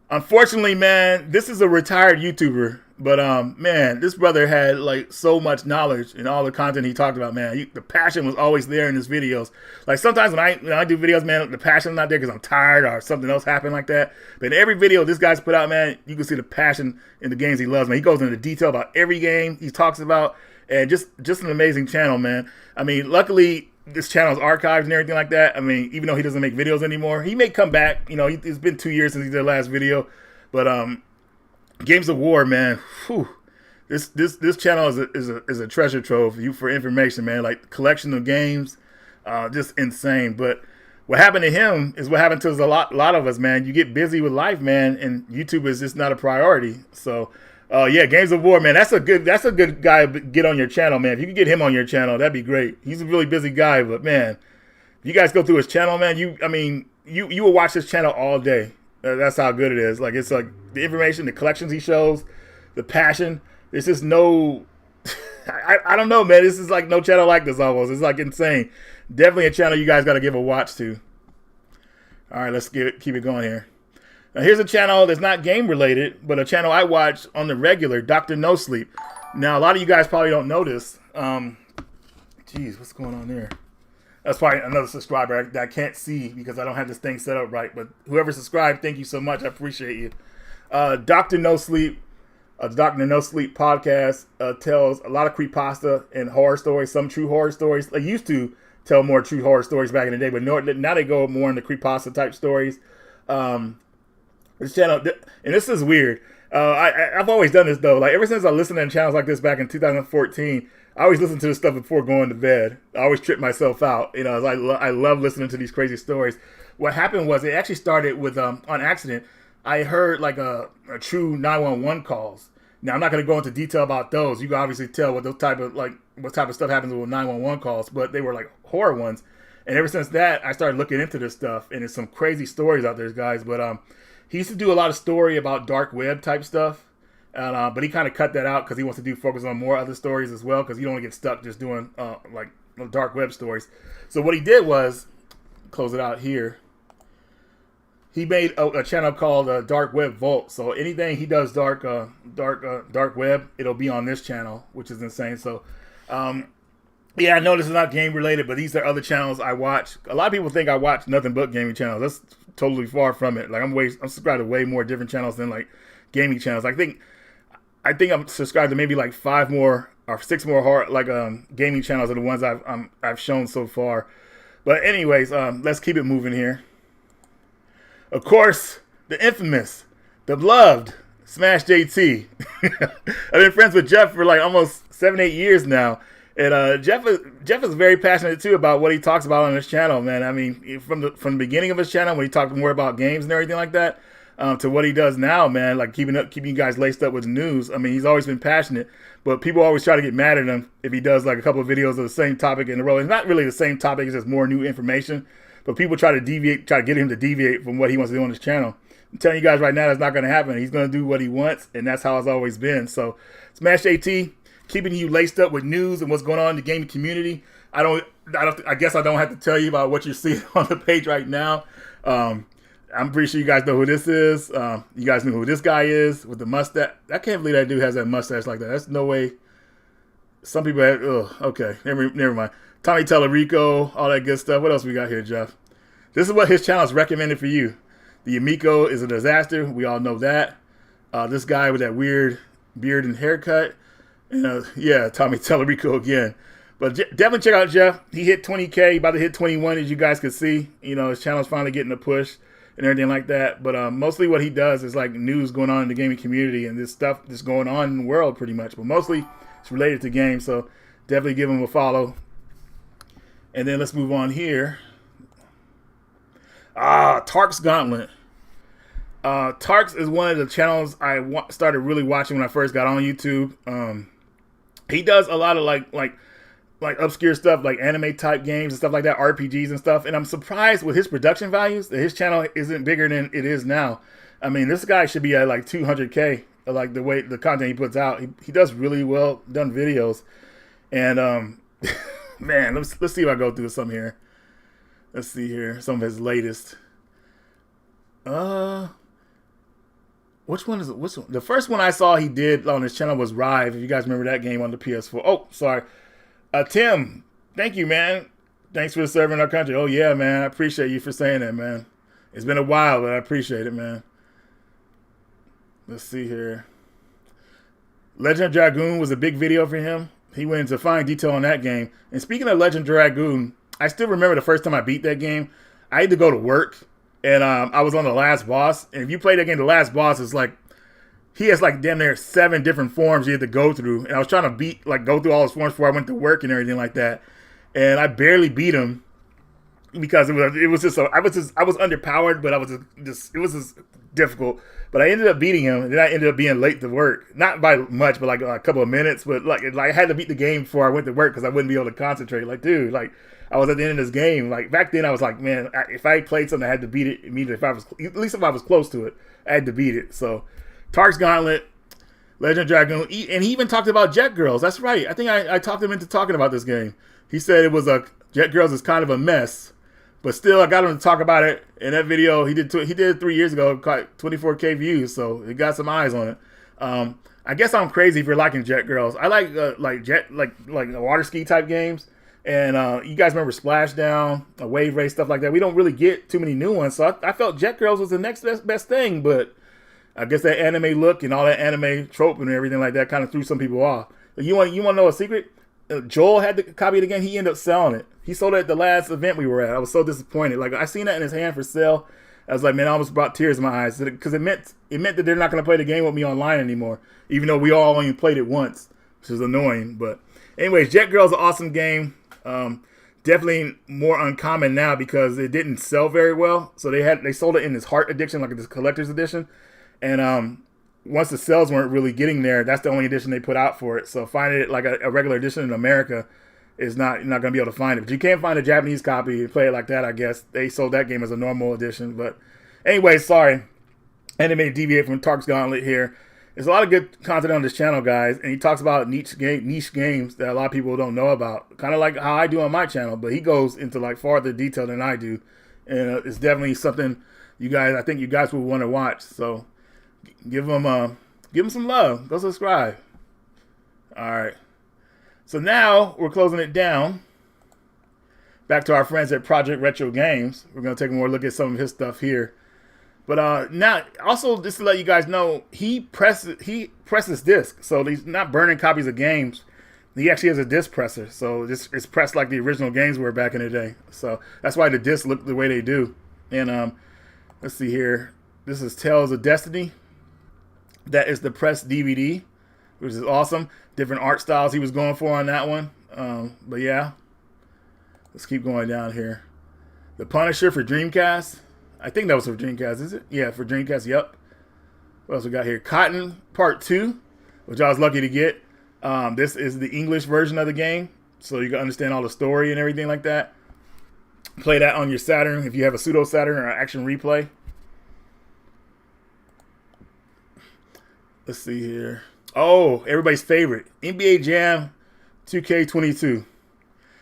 Unfortunately, man, this is a retired YouTuber, but man, this brother had like so much knowledge in all the content he talked about, man. The passion was always there in his videos. Like, sometimes when I do videos, man, the passion's not there because I'm tired or something else happened like that. But in every video this guy's put out, man, you can see the passion in the games he loves, man. He goes into detail about every game he talks about, and just an amazing channel, man. I mean, luckily this channel is archived and everything like that. I mean, even though he doesn't make videos anymore, he may come back. You know, it's been 2 years since he did the last video. But Games of War, man, whew, this channel is a treasure trove for information, man. Like, collection of games, just insane. But what happened to him is what happened to a lot of us, man. You get busy with life, man, and YouTube is just not a priority. So, yeah, Games of War, man, that's a good guy to get on your channel, man. If you can get him on your channel, that'd be great. He's a really busy guy, but man, if you guys go through his channel, man, you will watch his channel all day. That's how good it is. Like, it's like the information, the collections he shows, the passion. There's just no, I don't know, man. This is like no channel like this almost. It's like insane. Definitely a channel you guys got to give a watch to. All right, let's keep it going here. Now, here's a channel that's not game related, but a channel I watch on the regular, Dr. No Sleep. Now, a lot of you guys probably don't know this. Geez, what's going on there? That's probably another subscriber that I can't see because I don't have this thing set up right. But whoever subscribed, thank you so much. I appreciate you. Dr. No Sleep, Dr. No Sleep podcast tells a lot of creepypasta and horror stories, some true horror stories. They used to tell more true horror stories back in the day, but now they go more into creepypasta type stories. This channel, and this is weird. I've always done this, though. Like, ever since I listened to channels like this back in 2014, I always listen to this stuff before going to bed. I always trip myself out. You know, I love listening to these crazy stories. What happened was it actually started with, on accident, I heard like a true 911 calls. Now, I'm not going to go into detail about those. You can obviously tell what type of stuff happens with 911 calls, but they were like horror ones. And ever since that, I started looking into this stuff, and there's some crazy stories out there, guys. But he used to do a lot of story about dark web type stuff. But he kind of cut that out because he wants to focus on more other stories as well, because you don't want to get stuck just doing like dark web stories. So what he did was, close it out here, he made a channel called Dark Web Vault. So anything he does dark web, it'll be on this channel, which is insane. So yeah, I know this is not game related, but these are other channels I watch. A lot of people think I watch nothing but gaming channels. That's totally far from it. Like, I'm subscribed to way more different channels than like gaming channels. I think I'm subscribed to maybe like 5 more or 6 more gaming channels are the ones I've shown so far. But anyways, let's keep it moving here. Of course, the infamous, the beloved Smash JT. I've been friends with Jeff for like almost 7-8 years now, and Jeff is very passionate too about what he talks about on his channel, man. I mean, from the beginning of his channel when he talked more about games and everything like that. to what he does now, man. Like keeping you guys laced up with news. I mean, he's always been passionate, but people always try to get mad at him if he does like a couple of videos of the same topic in a row. It's not really the same topic; it's just more new information. But people try to get him to deviate from what he wants to do on his channel. I'm telling you guys right now, that's not going to happen. He's going to do what he wants, and that's how it's always been. So, Smash AT, keeping you laced up with news and what's going on in the gaming community. I guess I don't have to tell you about what you're seeing on the page right now. I'm pretty sure you guys know who this is. You guys know who this guy is with the mustache. I can't believe that dude has that mustache like that. That's no way. Some people have, okay, never mind. Tommy Tellerico, all that good stuff. What else we got here, Jeff? This is what his channel is recommended for you. The Amico is a disaster. We all know that. This guy with that weird beard and haircut. Yeah, Tommy Tellerico again. But definitely check out Jeff. He hit 20K, about to hit 21, as you guys can see. His channel's finally getting a push and everything like that. But mostly what he does is like news going on in the gaming community and this stuff that's going on in the world pretty much. But mostly it's related to games. So definitely give him a follow. And then let's move on here. TKS Gauntlet. TKS is one of the channels I started really watching when I first got on YouTube. He does a lot of like obscure stuff, like anime type games and stuff like that, RPGs and stuff. And I'm surprised with his production values that his channel isn't bigger than it is now. I mean, this guy should be at like 200K, like the content he puts out. He does really well done videos. And man, let's see if I go through some here. Let's see here, some of his latest. Which one is it? Which one? The first one I saw he did on his channel was Rive. If you guys remember that game on the PS4. Oh, sorry. Tim, thank you, man. Thanks for serving our country. Oh, yeah, man. I appreciate you for saying that, man. It's been a while, but I appreciate it, man. Let's see here. Legend of Dragoon was a big video for him. He went into fine detail on that game. And speaking of Legend of Dragoon, I still remember the first time I beat that game. I had to go to work, and I was on the last boss. And if you play that game, the last boss is like, he has like damn near 7 different forms you had to go through. And I was trying to go through all his forms before I went to work and everything like that. And I barely beat him because it was just I was underpowered, but it was just difficult. But I ended up beating him, and then I ended up being late to work. Not by much, but like a couple of minutes. But like I had to beat the game before I went to work because I wouldn't be able to concentrate. Like, dude, like I was at the end of this game. Like back then, I was like, man, if I played something, I had to beat it immediately. At least if I was close to it, I had to beat it. So, TKS Gauntlet, Legend of Dragoon, and he even talked about Jet Girls. That's right. I think I talked him into talking about this game. He said it was Jet Girls is kind of a mess, but still, I got him to talk about it in that video. He did it 3 years ago, caught 24K views, so it got some eyes on it. I guess I'm crazy if you're liking Jet Girls. I like water ski type games. And you guys remember Splashdown, a Wave Race, stuff like that. We don't really get too many new ones, so I felt Jet Girls was the next best thing. But I guess that anime look and all that anime trope and everything like that kind of threw some people off. But you want to know a secret? Joel had the copy of the game. He ended up selling it. He sold it at the last event we were at. I was so disappointed. Like I seen that in his hand for sale. I was like, man, I almost brought tears in my eyes because it meant that they're not going to play the game with me online anymore, even though we all only played it once, which is annoying. But anyways, Jet Girl's an awesome game. Definitely more uncommon now because it didn't sell very well. So they sold it in this Heart edition, like this collector's edition. And once the sales weren't really getting there, that's the only edition they put out for it. So finding it like a regular edition in America is not going to be able to find it. But you can find a Japanese copy and play it like that, I guess. They sold that game as a normal edition. But anyway, sorry. Anime deviate from TKS Gauntlet here. There's a lot of good content on this channel, guys, and he talks about niche games that a lot of people don't know about, kind of like how I do on my channel, but he goes into like farther detail than I do, and it's definitely something I think you guys will want to watch. So give him some love. Go subscribe. All right. So now we're closing it down. Back to our friends at Project Retro Games. We're gonna take a more look at some of his stuff here. But now, also just to let you guys know, he presses disc, so he's not burning copies of games. He actually has a disc presser, so it's pressed like the original games were back in the day. So that's why the discs look the way they do. And let's see here. This is Tales of Destiny. That is the pressed DVD, which is awesome. Different art styles he was going for on that one. But yeah, let's keep going down here. The Punisher for Dreamcast. I think that was for Dreamcast, is it? Yeah, for Dreamcast, yep. What else we got here? Cotton Part 2, which I was lucky to get. This is the English version of the game, so you can understand all the story and everything like that. Play that on your Saturn if you have a pseudo Saturn or Action Replay. Let's see here. Oh, everybody's favorite, NBA Jam 2K22.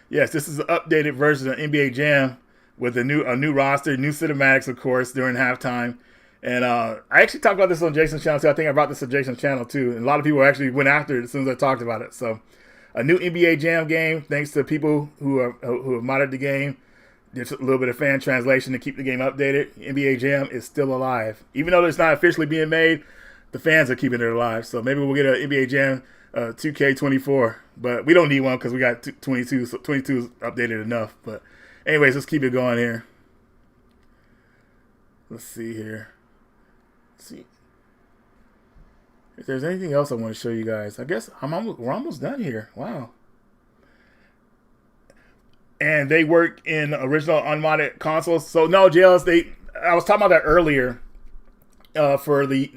Yes, this is an updated version of NBA Jam with a new roster, new cinematics, of course, during halftime. And I actually talked about this on Jason's channel too. I think I brought this on Jason's channel too. And a lot of people actually went after it as soon as I talked about it. So a new NBA Jam game, thanks to people who have modded the game. There's a little bit of fan translation to keep the game updated. NBA Jam is still alive. Even though it's not officially being made, the fans are keeping it alive. So maybe we'll get an NBA Jam 2K24. But we don't need one because we got 22. So 22 is updated enough. But anyways, let's keep it going here. Let's see here. See if there's anything else I want to show you guys. I guess we're almost done here. Wow. And they work in original unmodded consoles. So no, JLS, I was talking about that earlier. For the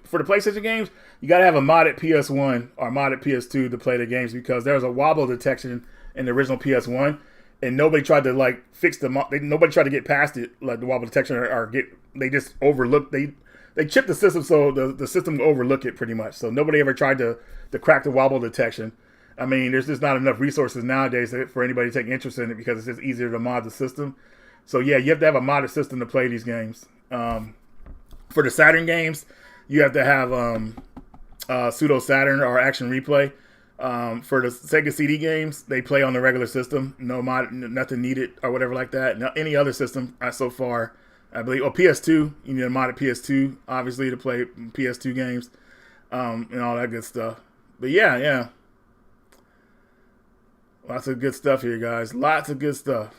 PlayStation games, you gotta have a modded PS1 or modded PS2 to play the games, because there's a wobble detection in the original PS1, and nobody tried to like fix nobody tried to get past it, like the wobble detection, they just overlooked. They chipped the system so the system will overlook it pretty much. So nobody ever tried to crack the wobble detection. I mean, there's just not enough resources nowadays for anybody to take interest in it, because it's just easier to mod the system. So yeah, you have to have a modded system to play these games. For the Saturn games, you have to have pseudo Saturn or Action Replay. For the Sega CD games, they play on the regular system, no mod, nothing needed or whatever like that. Now, any other system so far, I believe, or PS2, you need a modded PS2, obviously, to play PS2 games, and all that good stuff. But yeah. Lots of good stuff here, guys. Lots of good stuff.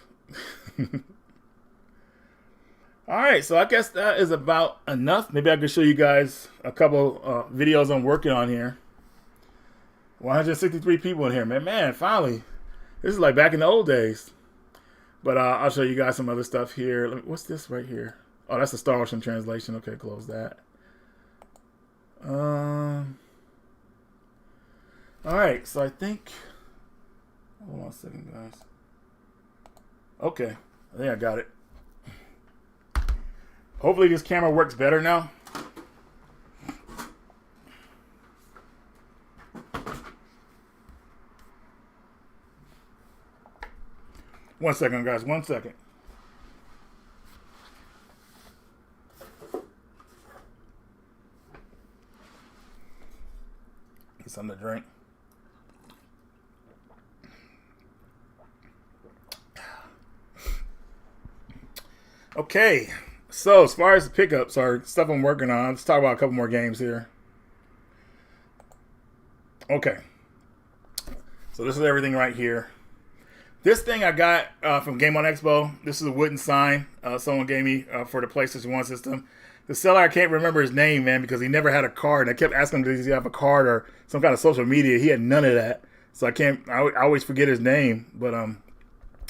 All right, so I guess that is about enough. Maybe I could show you guys a couple videos I'm working on here. 163 people in here, man. Finally, this is like back in the old days. But I'll show you guys some other stuff here. What's this right here? Oh, that's the Star Wars translation. Okay, close that. All right, so I think. Hold on a second, guys. Okay, I think I got it. Hopefully this camera works better now. One second, guys. 1 second. Get something to drink. Okay. So, as far as the pickups or stuff I'm working on, let's talk about a couple more games here. Okay. So, this is everything right here. This thing I got from Game On Expo. This is a wooden sign someone gave me for the PlayStation 1 system. The seller, I can't remember his name, man, because he never had a card. And I kept asking him, does he have a card or some kind of social media? He had none of that. So, I always forget his name. But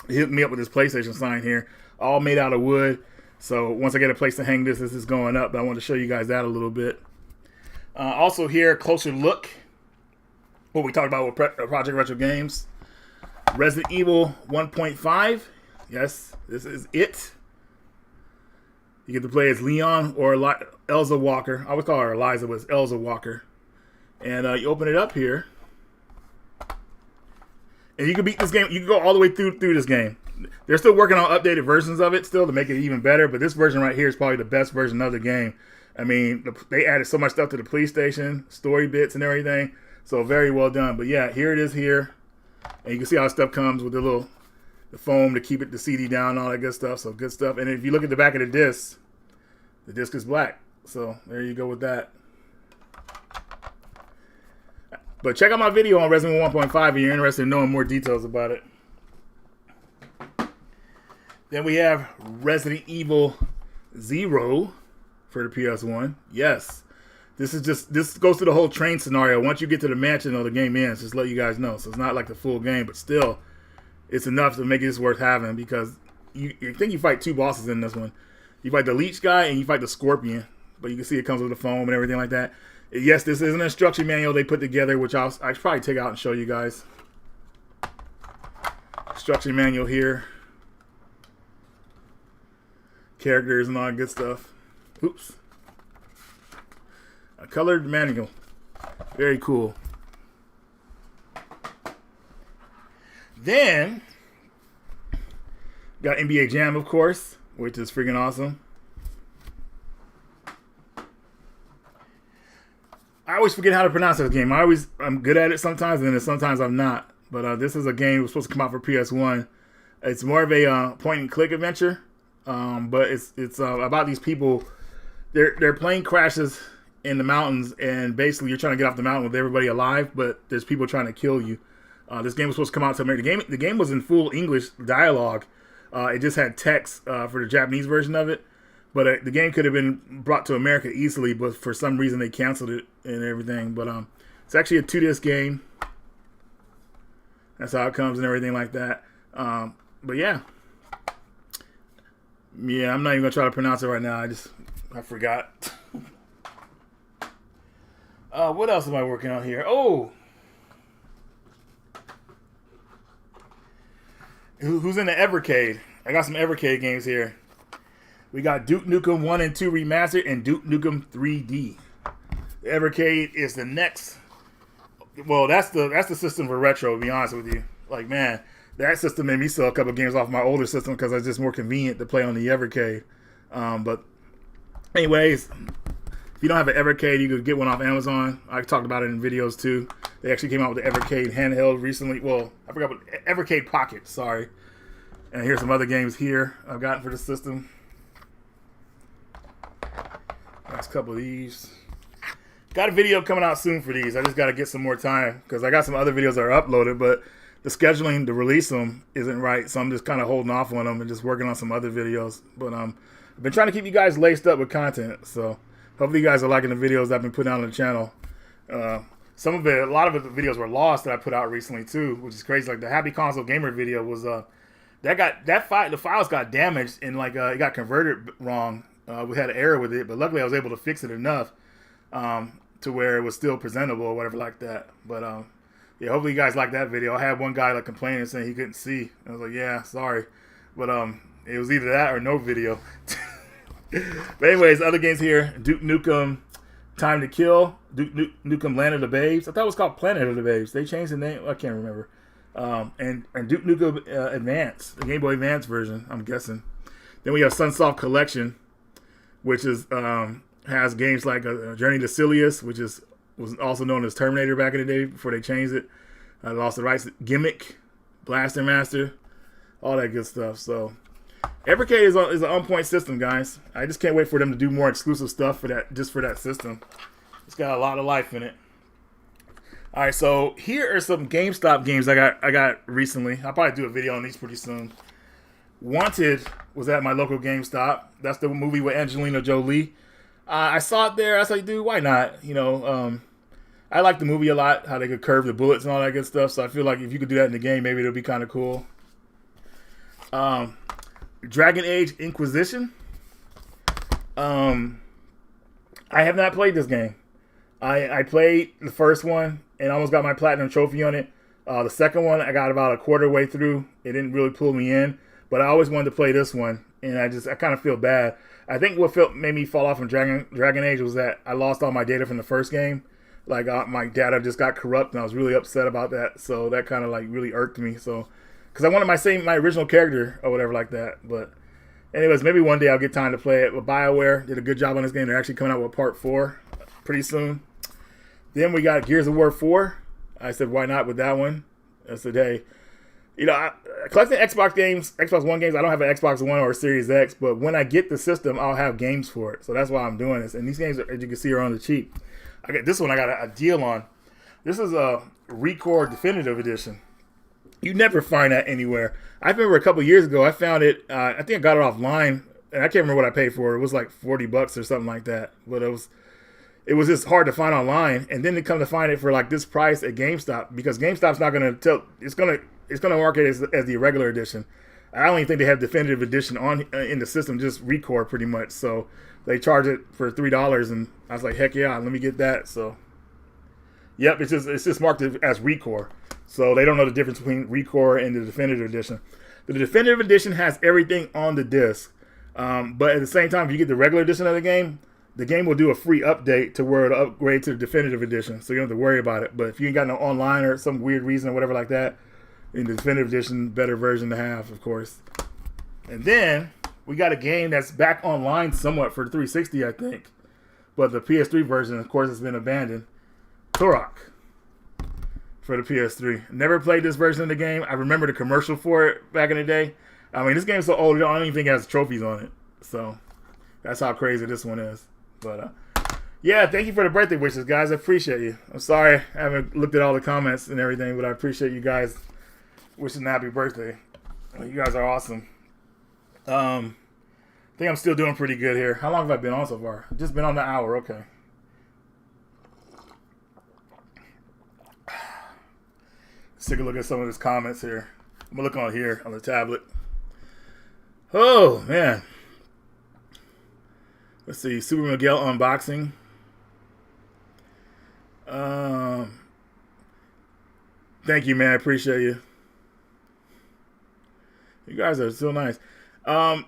he hit me up with this PlayStation sign here, all made out of wood. So once I get a place to hang this is going up. But I want to show you guys that a little bit. Also here, closer look. What we talked about with Project Retro Games. Resident Evil 1.5. Yes, this is it. You get to play as Leon or Elza Walker. I always call her Eliza, but it's Elza Walker. And you open it up here. And you can beat this game. You can go all the way through this game. They're still working on updated versions of it still to make it even better, but this version right here is probably the best version of the game. I mean, they added so much stuff to the police station, story bits and everything, so very well done. But yeah, here it is here, and you can see how stuff comes with the foam to keep the CD down and all that good stuff, so good stuff. And if you look at the back of the disc is black, so there you go with that. But check out my video on Resident Evil 1.5 if you're interested in knowing more details about it. Then we have Resident Evil 0 for the PS1. Yes. This goes through the whole train scenario. Once you get to the mansion, the game ends. Just let you guys know. So it's not like the full game, but still, it's enough to make this worth having, because you think you fight two bosses in this one. You fight the leech guy and you fight the scorpion. But you can see it comes with the foam and everything like that. Yes, this is an instruction manual they put together, which I'll probably take out and show you guys. Instruction manual here. Characters and all that good stuff. Oops. A colored manual. Very cool. Then, got NBA Jam, of course, which is freaking awesome. I always forget how to pronounce this game. I'm good at it sometimes, and then sometimes I'm not. But this is a game that was supposed to come out for PS1. It's more of a point-and-click adventure, but it's about these people. Their plane crashes in the mountains, and basically you're trying to get off the mountain with everybody alive, but there's people trying to kill you. This game was supposed to come out to America. The game was in full English dialogue. It just had text for the Japanese version of it. But the game could have been brought to America easily, but for some reason they canceled it and everything. But it's actually a 2-disc game. That's how it comes and everything like that. But yeah. Yeah, I'm not even going to try to pronounce it right now. I forgot. What else am I working on here? Oh! Who's in the Evercade? I got some Evercade games here. We got Duke Nukem 1 and 2 Remastered and Duke Nukem 3D. The Evercade is the next. Well, that's the system for retro, to be honest with you. Like, man, that system made me sell a couple games off my older system because it's just more convenient to play on the Evercade. But anyways, if you don't have an Evercade, you could get one off Amazon. I talked about it in videos too. They actually came out with the Evercade handheld recently. Well, I forgot what Evercade Pocket, sorry. And here's some other games here I've gotten for the system. Next couple of these. Got a video coming out soon for these. I just got to get some more time because I got some other videos that are uploaded, but the scheduling to release them isn't right, so I'm just kind of holding off on them and just working on some other videos. But I've been trying to keep you guys laced up with content, so hopefully you guys are liking the videos I've been putting out on the channel. A lot of the videos were lost that I put out recently too, which is crazy. Like the Happy Console Gamer video was the files got damaged and it got converted wrong. We had an error with it, but luckily I was able to fix it enough to where it was still presentable or whatever like that. But yeah, hopefully you guys like that video. I had one guy complaining saying he couldn't see. I was like, yeah, sorry, but it was either that or no video. But anyways, other games here: Duke Nukem Time to Kill, Duke Nukem Land of the Babes. I thought it was called Planet of the Babes. They changed the name. I can't remember. And Duke Nukem Advance, the Game Boy Advance version, I'm guessing. Then we have Sunsoft Collection, which is has games like Journey to Silius, which was also known as Terminator back in the day before they changed it. I lost the rights. Gimmick, Blaster Master, all that good stuff. So Evercade is an on-point system, guys. I just can't wait for them to do more exclusive stuff for that system. It's got a lot of life in it. All right, so here are some GameStop games I got recently. I'll probably do a video on these pretty soon. Wanted was at my local GameStop. That's the movie with Angelina Jolie. I saw it there. I was like, dude, why not? I like the movie a lot, how they could curve the bullets and all that good stuff. So I feel like if you could do that in the game, maybe it'll be kind of cool. Dragon Age Inquisition. I have not played this game. I played the first one and almost got my platinum trophy on it. The second one, I got about a quarter way through. It didn't really pull me in, but I always wanted to play this one, and I kind of feel bad. I think what made me fall off from Dragon Age was that I lost all my data from the first game. Like my data just got corrupt, and I was really upset about that. So that kind of really irked me. So because I wanted my original character or whatever like that. But anyways, maybe one day I'll get time to play it. But BioWare did a good job on this game. They're actually coming out with Part 4 pretty soon. Then we got Gears of War 4. I said, why not with that one? I said, hey, collecting Xbox games, Xbox One games, I don't have an Xbox One or a Series X, but when I get the system, I'll have games for it. So that's why I'm doing this. And these games, as you can see, are on the cheap. I got this one I got a deal on. This is a Record Definitive Edition. You never find that anywhere. I remember a couple years ago, I found it, I think I got it offline, and I can't remember what I paid for it. It was like $40 or something like that. But it was just hard to find online, and then they come to find it for this price at GameStop, because GameStop's not going to tell, it's going to market it as the regular edition. I don't even think they have definitive edition on in the system, just Recore pretty much. So they charge it for $3, and I was like, heck yeah, let me get that. So yep, it's just marked as Recore. So they don't know the difference between Recore and the definitive edition. The definitive edition has everything on the disc, but at the same time, if you get the regular edition of the game will do a free update to where it'll upgrade to the definitive edition, so you don't have to worry about it. But if you ain't got no online or some weird reason or whatever like that, in the definitive edition, better version to have, of course. And then we got a game that's back online somewhat for the 360, I think, but the PS3 version, of course, has been abandoned. Turok for the PS3. Never played this version of the game. I remember the commercial for it back in the day. I mean, this game's so old, I don't even think it has trophies on it. So that's how crazy this one is. But yeah, thank you for the birthday wishes, guys. I appreciate you. I'm sorry I haven't looked at all the comments and everything, but I appreciate you guys wishing a happy birthday. You guys are awesome. I think I'm still doing pretty good here. How long have I been on so far? I've just been on the hour. Okay. Let's take a look at some of his comments here. I'm going to look on here on the tablet. Oh, man. Let's see. Super Miguel unboxing. Thank you, man. I appreciate you. You guys are so nice.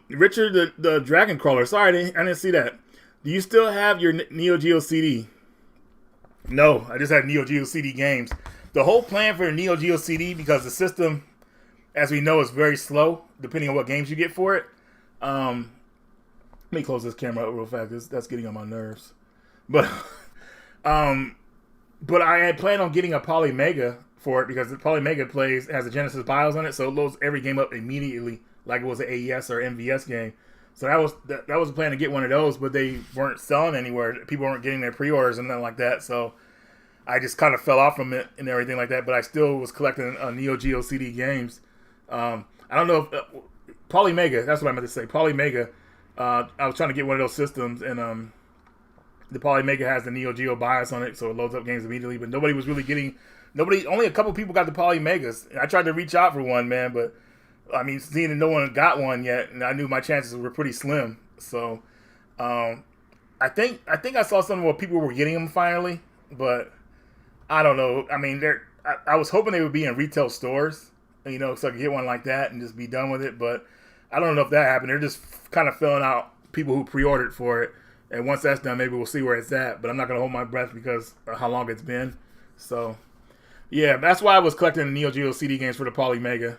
Richard, the Dragon Crawler. Sorry, I didn't see that. Do you still have your Neo Geo CD? No, I just had Neo Geo CD games. The whole plan for the Neo Geo CD, because the system, as we know, is very slow, depending on what games you get for it. Let me close this camera up real fast. That's getting on my nerves. But I had planned on getting a Poly Mega for it, because the Poly Mega has a Genesis BIOS on it, so it loads every game up immediately, like it was an AES or MVS game. So that was the plan to get one of those, but they weren't selling anywhere. People weren't getting their pre-orders and nothing like that. So I just kind of fell off from it and everything like that. But I still was collecting Neo Geo CD games. I don't know if Poly Mega. That's what I meant to say. Poly Mega. I was trying to get one of those systems, and the Poly Mega has the Neo Geo BIOS on it, so it loads up games immediately. But nobody was really getting. Only a couple people got the Poly Megas. I tried to reach out for one, man, but I mean, seeing that no one got one yet, and I knew my chances were pretty slim. So, I think I saw something where people were getting them finally, but I don't know. I mean, I was hoping they would be in retail stores, so I could get one like that and just be done with it. But I don't know if that happened. They're just kind of filling out people who pre-ordered for it, and once that's done, maybe we'll see where it's at. But I'm not gonna hold my breath because of how long it's been. So, yeah, that's why I was collecting the Neo Geo CD games for the Poly Mega.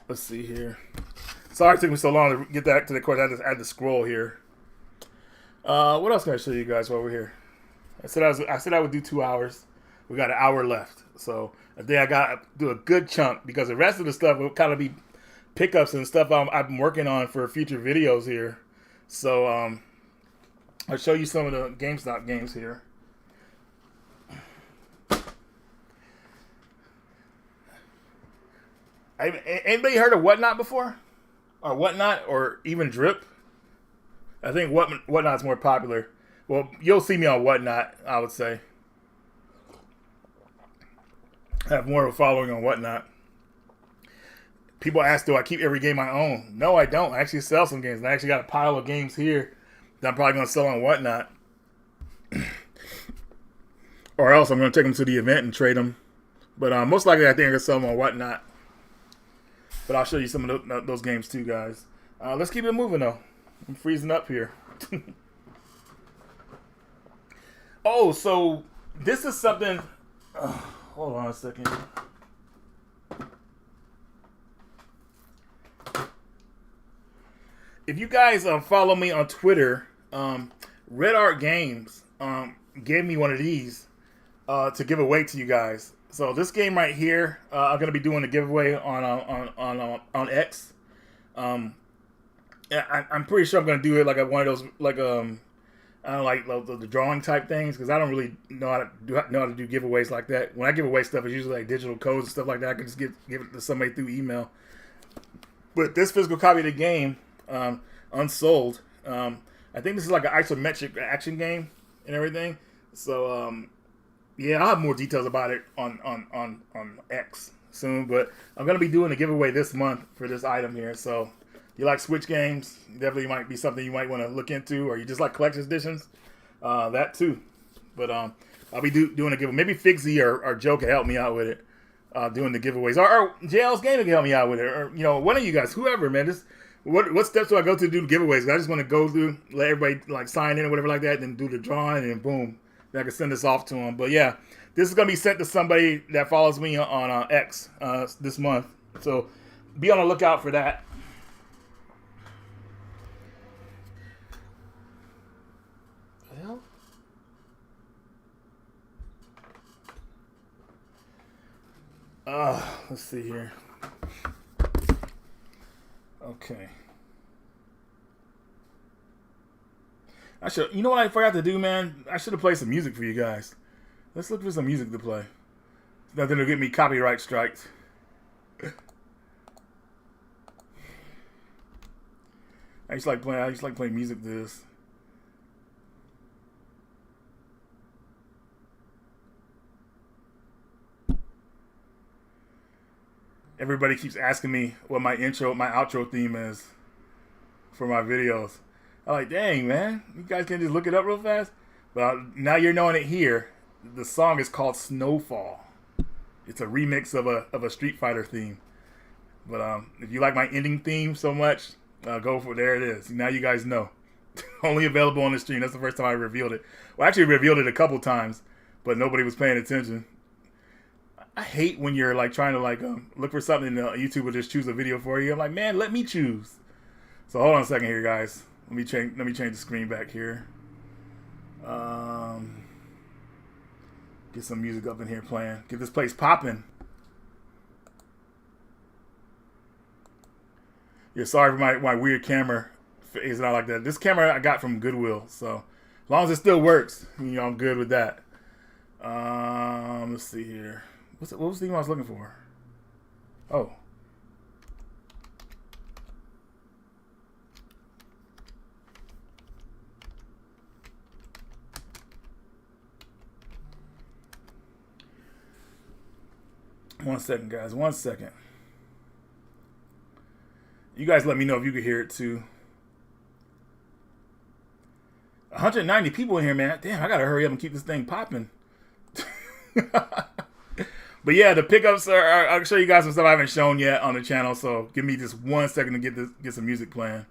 Let's see here. Sorry it took me so long to get that to the course. I had to scroll here. What else can I show you guys while we're here? I said I would do 2 hours. We got an hour left. So I think I got to do a good chunk, because the rest of the stuff will kind of be pickups and stuff I've been working on for future videos here. So I'll show you some of the GameStop games here. Anybody heard of Whatnot before? Or Whatnot, or even Drip? I think Whatnot's more popular. Well, you'll see me on Whatnot, I would say. I have more of a following on Whatnot. People ask, do I keep every game I own? No, I don't. I actually sell some games. I actually got a pile of games here that I'm probably going to sell on Whatnot. Or else I'm going to take them to the event and trade them. But most likely I think I'm going to sell them on Whatnot. But I'll show you some of those games too, guys. Let's keep it moving, though. I'm freezing up here. Oh, so this is something... hold on a second. If you guys follow me on Twitter, Red Art Games gave me one of these to give away to you guys. So this game right here, I'm gonna be doing a giveaway on X. I'm pretty sure I'm gonna do it like one of those I don't like the drawing type things, because I don't really know how to do giveaways like that. When I give away stuff, it's usually like digital codes and stuff like that. I can just give it to somebody through email. But this physical copy of the game, unsold. I think this is like an isometric action game and everything. So yeah, I'll have more details about it on X. soon, but I'm going to be doing a giveaway this month for this item here. So you like Switch games, definitely might be something you might want to look into, or you just like collector's editions, that too. But I'll be doing a giveaway. Maybe Figie or Joe can help me out with it, doing the giveaways. Or JL's Gaming can help me out with it. Or, you know, one of you guys, whoever, man. Just what steps do I go to do the giveaways? I just want to go through, let everybody like sign in or whatever like that, then do the drawing, and boom. Then I can send this off to them. But yeah, this is going to be sent to somebody that follows me on X this month. So be on the lookout for that. Let's see here. Okay. You know what I forgot to do, man? I should have played some music for you guys. Let's look for some music to play. Nothing to get me copyright strikes. I just like playing music to this. Everybody keeps asking me what my outro theme is for my videos. I'm like, dang, man, you guys can just look it up real fast. But now you're knowing it here. The song is called Snowfall. It's a remix of a Street Fighter theme. But if you like my ending theme so much, go for it. There it is. Now you guys know. Only available on the stream. That's the first time I revealed it. Well, I actually revealed it a couple times, but nobody was paying attention. I hate when you're like trying to look for something and YouTube will just choose a video for you. I'm like, man, let me choose. So hold on a second here, guys. Let me change the screen back here. Get some music up in here playing. Get this place popping. Yeah, sorry for my weird camera is not like that. This camera I got from Goodwill, so as long as it still works, you know, I'm good with that. Let's see here. What was the theme I was looking for? Oh. One second, guys. 1 second. You guys let me know if you could hear it too. 190 people in here, man. Damn, I gotta hurry up and keep this thing popping. But yeah, the pickups are. I'll show you guys some stuff I haven't shown yet on the channel. So give me just 1 second to get some music playing.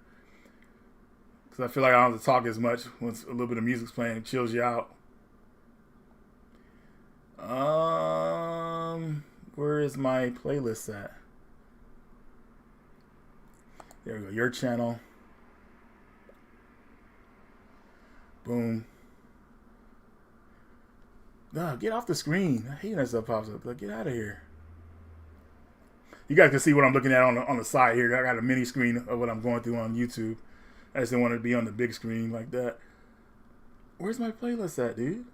Because I feel like I don't have to talk as much once a little bit of music's playing. It chills you out. Where is my playlist at? There we go. Your channel. Boom. No, get off the screen. I hate when that stuff pops up. Like, get out of here. You guys can see what I'm looking at on the side here. I got a mini screen of what I'm going through on YouTube. I just didn't want it to be on the big screen like that. Where's my playlist at, dude?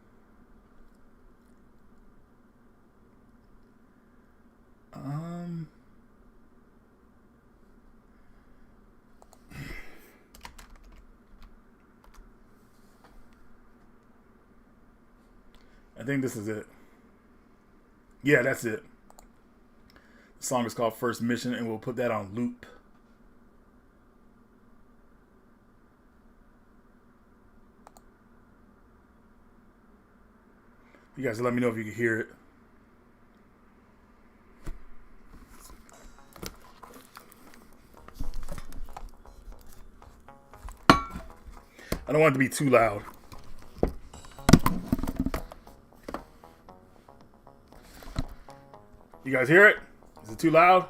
I think this is it. Yeah, that's it. The song is called First Mission, and we'll put that on loop. You guys let me know if you can hear it. I don't want it to be too loud. You guys hear it? Is it too loud?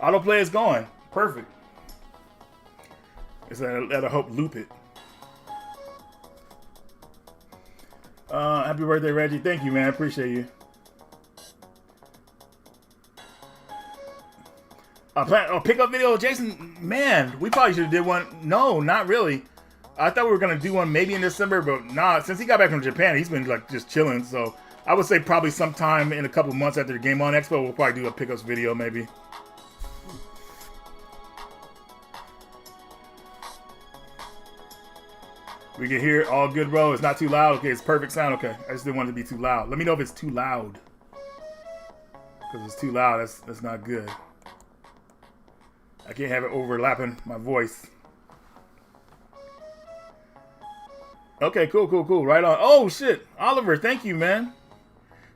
Autoplay is going. Perfect. That'll help loop it. Happy birthday, Reggie. Thank you, man. I appreciate you. Pickup video, Jason. Man, we probably should have did one. No, not really. I thought we were gonna do one maybe in December, but nah. Since he got back from Japan, he's been like just chilling. So I would say probably sometime in a couple months after the Game On Expo, we'll probably do a pickups video maybe. We can hear it all good, bro. It's not too loud. Okay, it's perfect sound. Okay, I just didn't want it to be too loud. Let me know if it's too loud. Because if it's too loud, that's not good. I can't have it overlapping my voice. Okay, cool. Right on. Oh, shit. Oliver, thank you, man.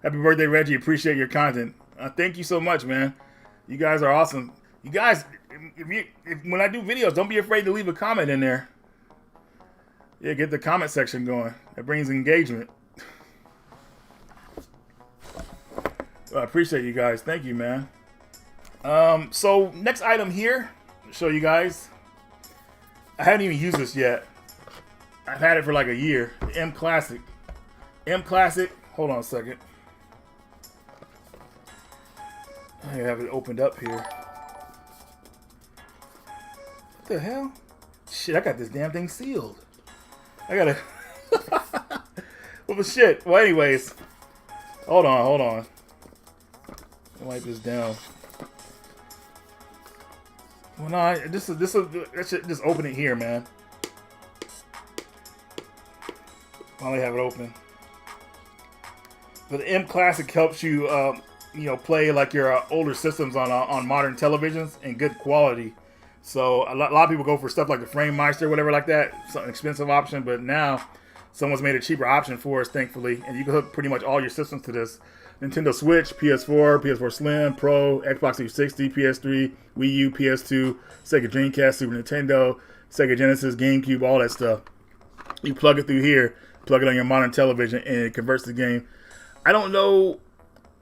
Happy birthday, Reggie. Appreciate your content. Thank you so much, man. You guys are awesome. You guys, when I do videos, don't be afraid to leave a comment in there. Yeah, get the comment section going. That brings engagement. Well, I appreciate you guys. Thank you, man. So next item here, I'll show you guys. I haven't even used this yet. I've had it for like a year. The M Classic. M Classic. Hold on a second. I have it opened up here. What the hell? Shit, I got this damn thing sealed. I gotta... Well, shit. Well, anyways. Hold on. Wipe this down. Well, no, that should just open it here, man. While I have it open. But the M Classic helps you, play like your older systems on modern televisions in good quality. So a lot of people go for stuff like the Frame Meister, whatever like that. It's an expensive option, but now someone's made a cheaper option for us, thankfully. And you can hook pretty much all your systems to this. Nintendo Switch, PS4, PS4 Slim, Pro, Xbox 360, PS3, Wii U, PS2, Sega Dreamcast, Super Nintendo, Sega Genesis, GameCube, all that stuff. You plug it through here, plug it on your modern television, and it converts the game. I don't know.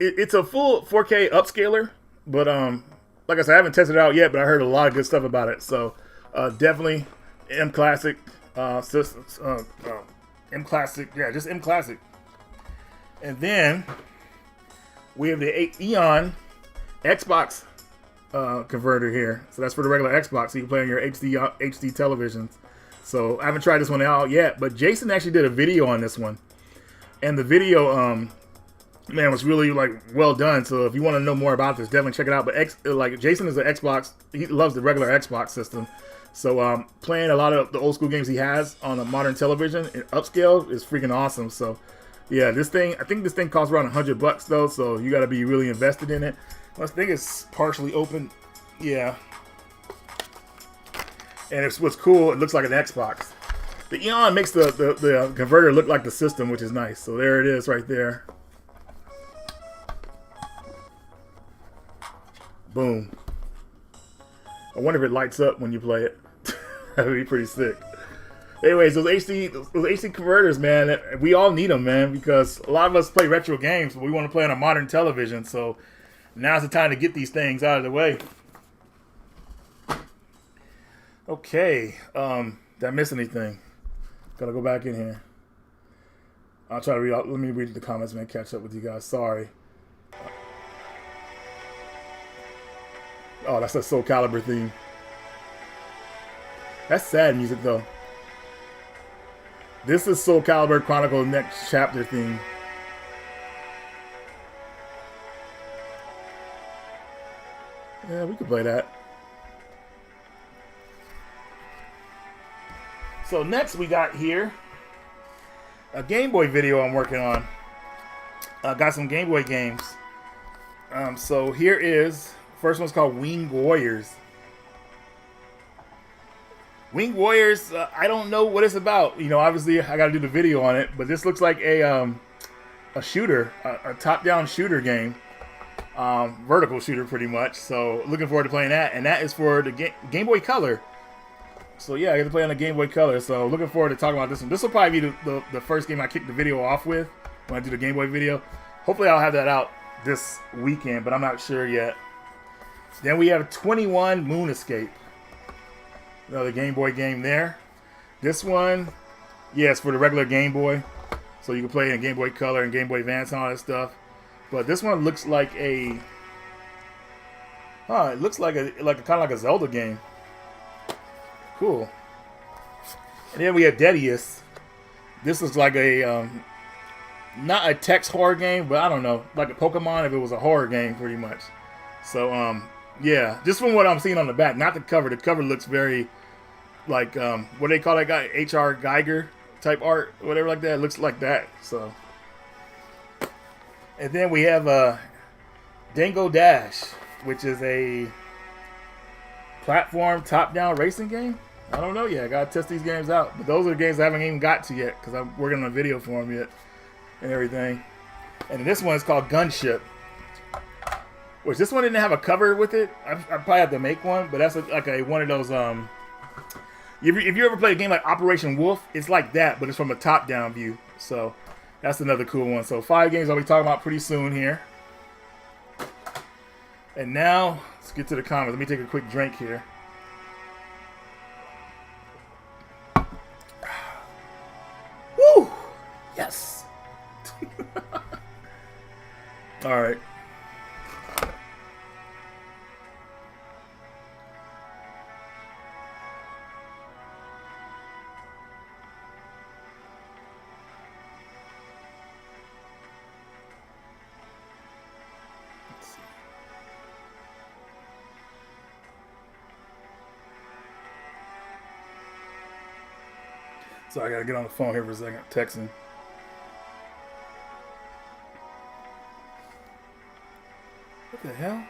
It's a full 4K upscaler, but like I said, I haven't tested it out yet, but I heard a lot of good stuff about it. So definitely M Classic systems. M Classic, yeah, just M Classic. And then we have the Eon Xbox converter here. So that's for the regular Xbox, so you can play on your HD televisions. So I haven't tried this one out yet, but Jason actually did a video on this one. And the video, man, was really like well done. So if you want to know more about this, definitely check it out. But Jason is an Xbox. He loves the regular Xbox system. So playing a lot of the old school games he has on a modern television in upscale is freaking awesome. So yeah, I think this thing costs around $100 though. So you got to be really invested in it. I think it's partially open. Yeah. And it's what's cool. It looks like an Xbox. The Eon makes the converter look like the system, which is nice. So there it is right there. Boom. I wonder if it lights up when you play it. That would be pretty sick. Anyways, those HD converters, man, we all need them, man, because a lot of us play retro games, but we want to play on a modern television. So now's the time to get these things out of the way. Okay. Did I miss anything? Gotta go back in here. I'll try to read out. Let me read the comments, man. Catch up with you guys. Sorry. Oh, that's a Soul Calibur theme. That's sad music, though. This is Soul Calibur Chronicle Next Chapter theme. Yeah, we could play that. So next we got here a Game Boy video I'm working on. Got some Game Boy games. So here is, first one's called Winged Warriors. Winged Warriors, I don't know what it's about. You know, obviously I got to do the video on it, but this looks like a shooter, a top-down shooter game, vertical shooter pretty much. So looking forward to playing that, and that is for the Game Boy Color. So yeah, I get to play on the Game Boy Color. So looking forward to talking about this one. This will probably be the first game I kick the video off with when I do the Game Boy video. Hopefully I'll have that out this weekend, but I'm not sure yet. Then we have 21 Moon Escape. Another Game Boy game there. This one, yeah, it's for the regular Game Boy. So you can play in Game Boy Color and Game Boy Advance and all that stuff. But this one looks like it looks like kind of like a Zelda game. Cool. And then we have Dedius. This is like a not a text horror game, but I don't know, like a Pokemon if it was a horror game, pretty much. So yeah, just from what I'm seeing on the back, not the cover. The cover looks very like what do they call that guy? H.R. Geiger type art, whatever like that. It looks like that. So, and then we have Dango Dash, which is a platform top-down racing game. I don't know yet. I gotta test these games out. But those are the games I haven't even got to yet because I'm working on a video for them yet and everything. And this one is called Gunship, which this one didn't have a cover with it. I probably have to make one, but that's like one of those. If you ever play a game like Operation Wolf, it's like that, but it's from a top-down view. So that's another cool one. So 5 games I'll be talking about pretty soon here. And now let's get to the comments. Let me take a quick drink here. Woo! Yes. All right. So I gotta get on the phone here for a second, texting. What the hell?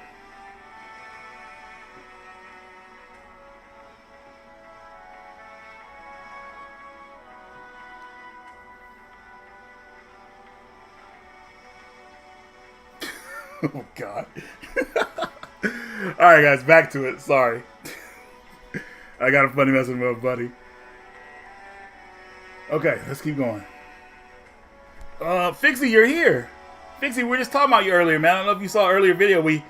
Oh God. Alright guys, back to it. Sorry. I got a funny message with my buddy. Okay, let's keep going. Figie, you're here. Figie, we were just talking about you earlier, man. I don't know if you saw an earlier video. We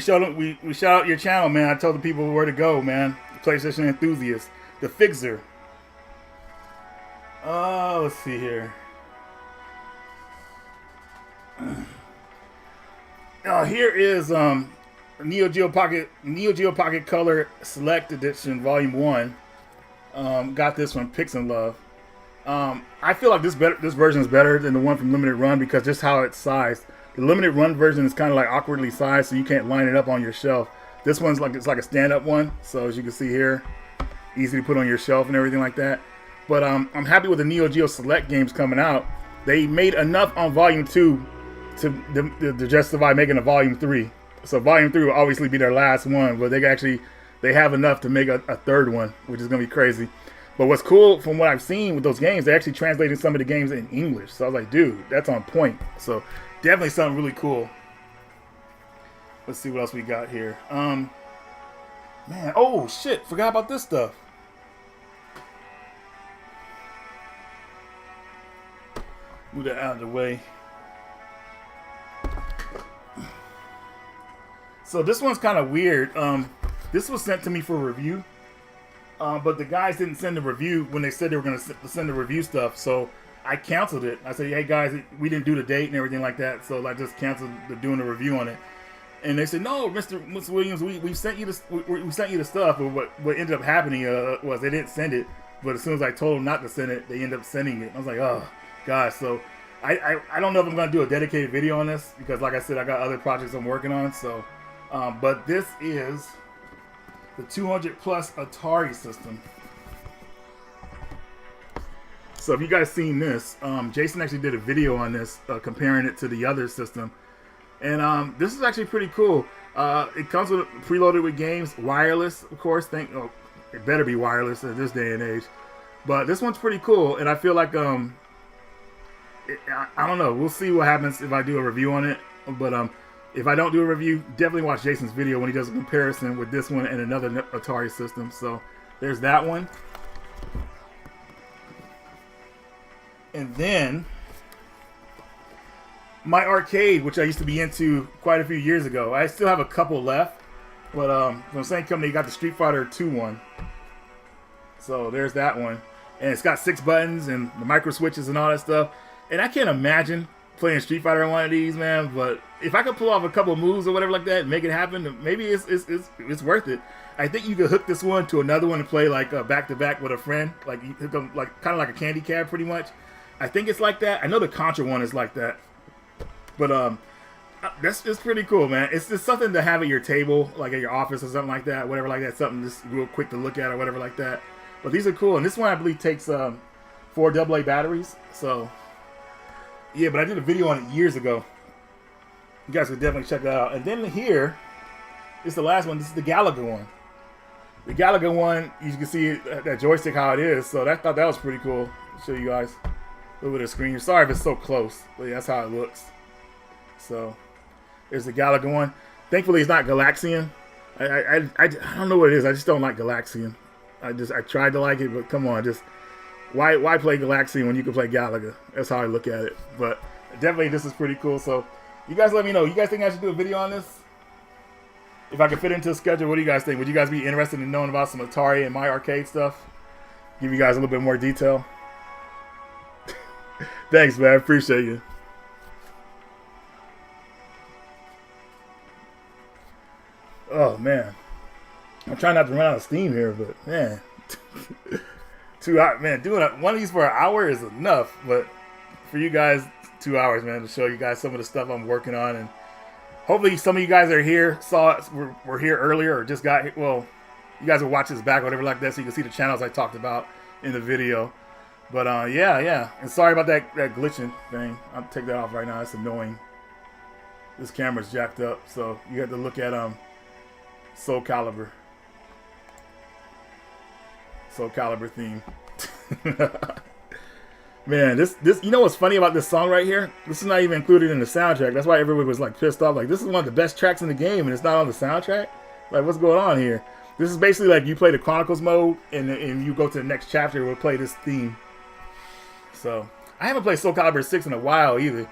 showed them, we shout out your channel, man. I told the people where to go, man. PlayStation enthusiast, the Fixer. Oh, let's see here. Here is Geo Pocket Color Select Edition Volume 1. Got this from Pix and Love. I feel like this version is better than the one from Limited Run because just how it's sized. The Limited Run version is kind of like awkwardly sized, so you can't line it up on your shelf. This one's like it's like a stand-up one, so as you can see here, easy to put on your shelf and everything like that. But I'm happy with the Neo Geo Select games coming out. They made enough on Volume 2 to justify making a Volume 3. So Volume 3 will obviously be their last one, but they have enough to make a third one, which is gonna be crazy. But what's cool from what I've seen with those games, they're actually translating some of the games in English. So I was like, dude, that's on point. So definitely something really cool. Let's see what else we got here. Man, oh shit, forgot about this stuff. Move that out of the way. So this one's kind of weird. This was sent to me for review. But the guys didn't send a review when they said they were going to send the review stuff. So I canceled it. I said, hey guys, we didn't do the date and everything like that. So I just canceled doing a review on it. And they said, no, Mr. Williams, we sent you we sent you the stuff. But what ended up happening was they didn't send it. But as soon as I told them not to send it, they ended up sending it. I was like, oh, gosh. So I don't know if I'm going to do a dedicated video on this. Because like I said, I got other projects I'm working on. So, but this is the 200 plus Atari system. So if you guys seen this, Jason actually did a video on this, comparing it to the other system. And this is actually pretty cool. It comes with preloaded with games, wireless, of course. It better be wireless at this day and age. But this one's pretty cool, and I feel like I don't know. We'll see what happens if I do a review on it. But if I don't do a review, definitely watch Jason's video when he does a comparison with this one and another Atari system. So there's that one. And then My Arcade, which I used to be into quite a few years ago. I still have a couple left. But from the same company, you got the Street Fighter 2 one. So there's that one. And it's got 6 buttons and the micro switches and all that stuff. And I can't imagine playing Street Fighter on one of these, man. But if I could pull off a couple of moves or whatever like that and make it happen, maybe it's worth it. I think you could hook this one to another one and play like back to back with a friend, like you hook them like kind of like a candy cab, pretty much. I think it's like that. I know the Contra one is like that, but that's just pretty cool, man. It's just something to have at your table, like at your office or something like that, whatever like that. Something just real quick to look at or whatever like that. But these are cool, and this one I believe takes 4 AA batteries. So yeah, but I did a video on it years ago. You guys could definitely check that out. And then here is the last one. This is the Galaga one. The Galaga one, you can see that joystick how it is. So I thought that was pretty cool. I'll show you guys a little bit of screen. Sorry if it's so close, but yeah, that's how it looks. So there's the Galaga one. Thankfully, it's not Galaxian. I don't know what it is. I just don't like Galaxian. I tried to like it, but come on, just why play Galaxian when you can play Galaga? That's how I look at it. But definitely, this is pretty cool. So you guys let me know. You guys think I should do a video on this? If I could fit into a schedule, what do you guys think? Would you guys be interested in knowing about some Atari and My Arcade stuff? Give you guys a little bit more detail. Thanks, man. I appreciate you. Oh, man. I'm trying not to run out of steam here, but, man. 2 hours, man. Doing one of these for an hour is enough. But for you guys, 2 hours, man, to show you guys some of the stuff I'm working on. And hopefully some of you guys that are here were here earlier or just got here. Well, you guys will watch this back or whatever like that so you can see the channels I talked about in the video. But yeah. And sorry about that glitching thing. I'll take that off right now. It's annoying. This camera's jacked up, so you have to look at Soul Calibur theme. Man, this you know what's funny about this song right here? This is not even included in the soundtrack. That's why everybody was like pissed off. Like, this is one of the best tracks in the game and it's not on the soundtrack? Like, what's going on here? This is basically like you play the Chronicles mode and you go to the next chapter, we'll play this theme. So I haven't played Soul Calibur 6 in a while either.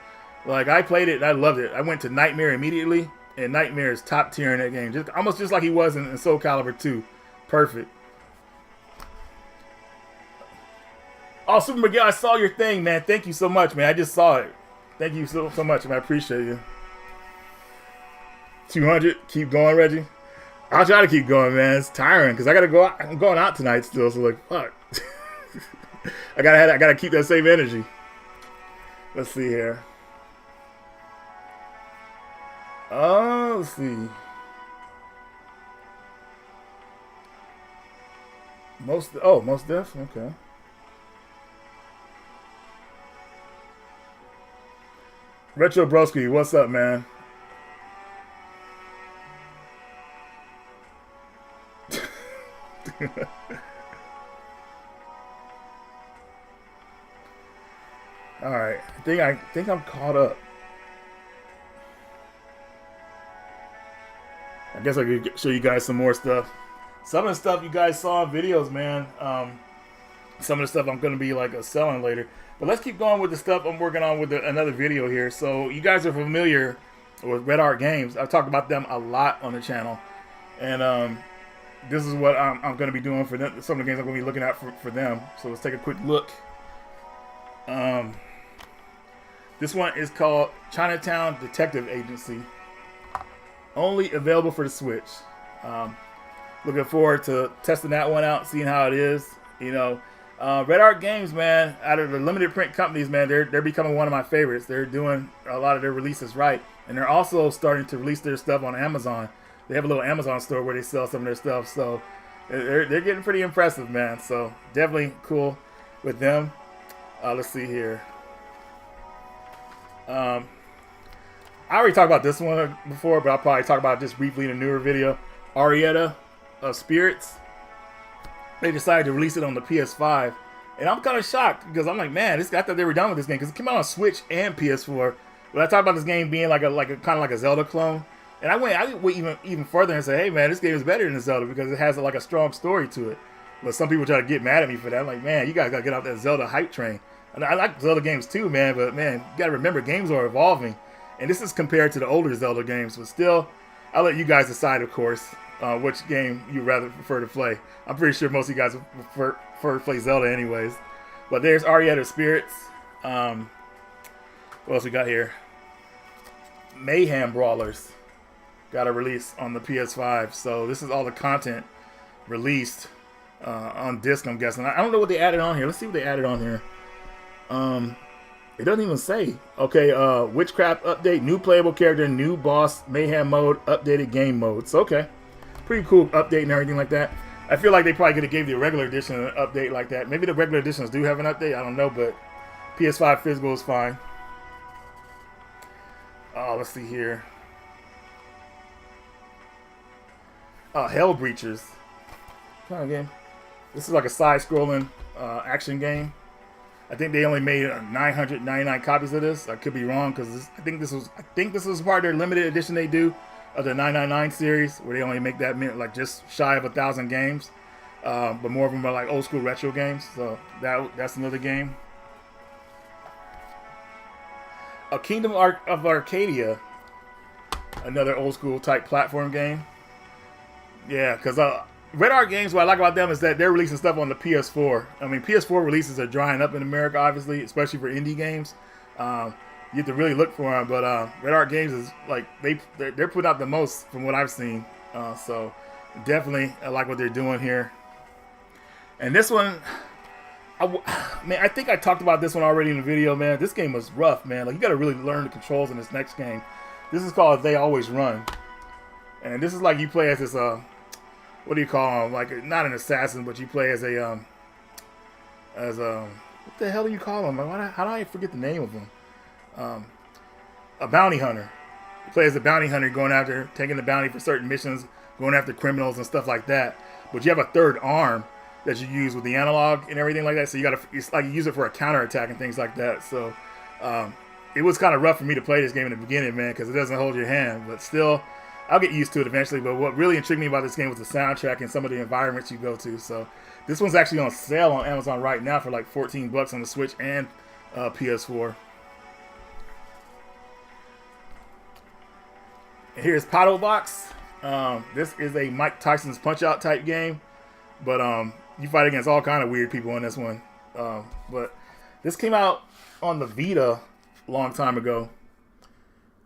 Like, I played it and I loved it. I went to Nightmare immediately, and Nightmare is top tier in that game. Almost just like he was in Soul Calibur 2. Perfect. Oh, Super Miguel, I saw your thing, man. Thank you so much, man. I just saw it. Thank you so much, man. I appreciate you. 200. Keep going, Reggie. I'll try to keep going, man. It's tiring because I gotta go out. I'm going out tonight still, so like, fuck. I gotta keep that same energy. Let's see here. Oh, let's see. Most Def. Okay. Retro Broski, what's up, man? All right, I think I'm caught up. I guess I could show you guys some more stuff. Some of the stuff you guys saw in videos, man. Some of the stuff I'm going to be like selling later. But let's keep going with the stuff I'm working on with another video here. So you guys are familiar with Red Art Games. I've talked about them a lot on the channel. And this is what I'm going to be doing for them. Some of the games I'm going to be looking at for them. So let's take a quick look. This one is called Chinatown Detective Agency. Only available for the Switch. Looking forward to testing that one out, seeing how it is. You know, Red Art Games, man, out of the limited print companies, man, they're becoming one of my favorites. They're doing a lot of their releases right. And they're also starting to release their stuff on Amazon. They have a little Amazon store where they sell some of their stuff. So they're getting pretty impressive, man. So definitely cool with them. Let's see here. I already talked about this one before, but I'll probably talk about it just briefly in a newer video. Arietta of Spirits. They decided to release it on the PS5. And I'm kind of shocked because I'm like, man, I thought they were done with this game because it came out on Switch and PS4. But I talked about this game being like a kind of like a Zelda clone. And I went even further and say, hey, man, this game is better than Zelda because it has like a strong story to it. But some people try to get mad at me for that. I'm like, man, you guys got to get off that Zelda hype train. And I like Zelda games too, man. But, man, you got to remember, games are evolving. And this is compared to the older Zelda games. But still, I'll let you guys decide, of course, which game you'd rather prefer to play. I'm pretty sure most of you guys prefer to play Zelda anyways. But there's Arietta of Spirits. What else we got here? Mayhem Brawlers. Got a release on the PS5. So this is all the content released on disc, I'm guessing. I don't know what they added on here. Let's see what they added on here. It doesn't even say. Okay, Witchcraft update, new playable character, new boss, Mayhem mode, updated game modes. Okay, pretty cool update and everything like that. I feel like they probably could have gave the regular edition an update like that. Maybe the regular editions do have an update. I don't know, but PS5 physical is fine. Oh, let's see here. Hell Breachers. What kind of game? This is like a side-scrolling action game. I think they only made 999 copies of this. I could be wrong because I think this was part of their limited edition they do of the 999 series, where they only make that like just shy of 1,000 games. But more of them are like old school retro games. So that's another game. A Kingdom of Arcadia, another old school type platform game. Yeah, because Red Art Games, what I like about them is that they're releasing stuff on the PS4. I mean, PS4 releases are drying up in America, obviously, especially for indie games. You have to really look for them, but Red Art Games is like they're putting out the most from what I've seen. So definitely, I like what they're doing here. And this one, man, I think I talked about this one already in the video, man. This game was rough, man. Like, you got to really learn the controls in this next game. This is called They Always Run. And this is like you play as this, what do you call him? Like, not an assassin, but you play as a, what the hell do you call him? How do I forget the name of him? A bounty hunter. You play as a bounty hunter going after, taking the bounty for certain missions, going after criminals and stuff like that. But you have a third arm that you use with the analog and everything like that. So it's like you use it for a counterattack and things like that. So it was kind of rough for me to play this game in the beginning, man, because it doesn't hold your hand. But still, I'll get used to it eventually. But what really intrigued me about this game was the soundtrack and some of the environments you go to. So this one's actually on sale on Amazon right now for like $14 on the Switch and PS4. And here's Paddle Box. This is a Mike Tyson's Punch-Out type game. But you fight against all kind of weird people in this one. But this came out on the Vita a long time ago.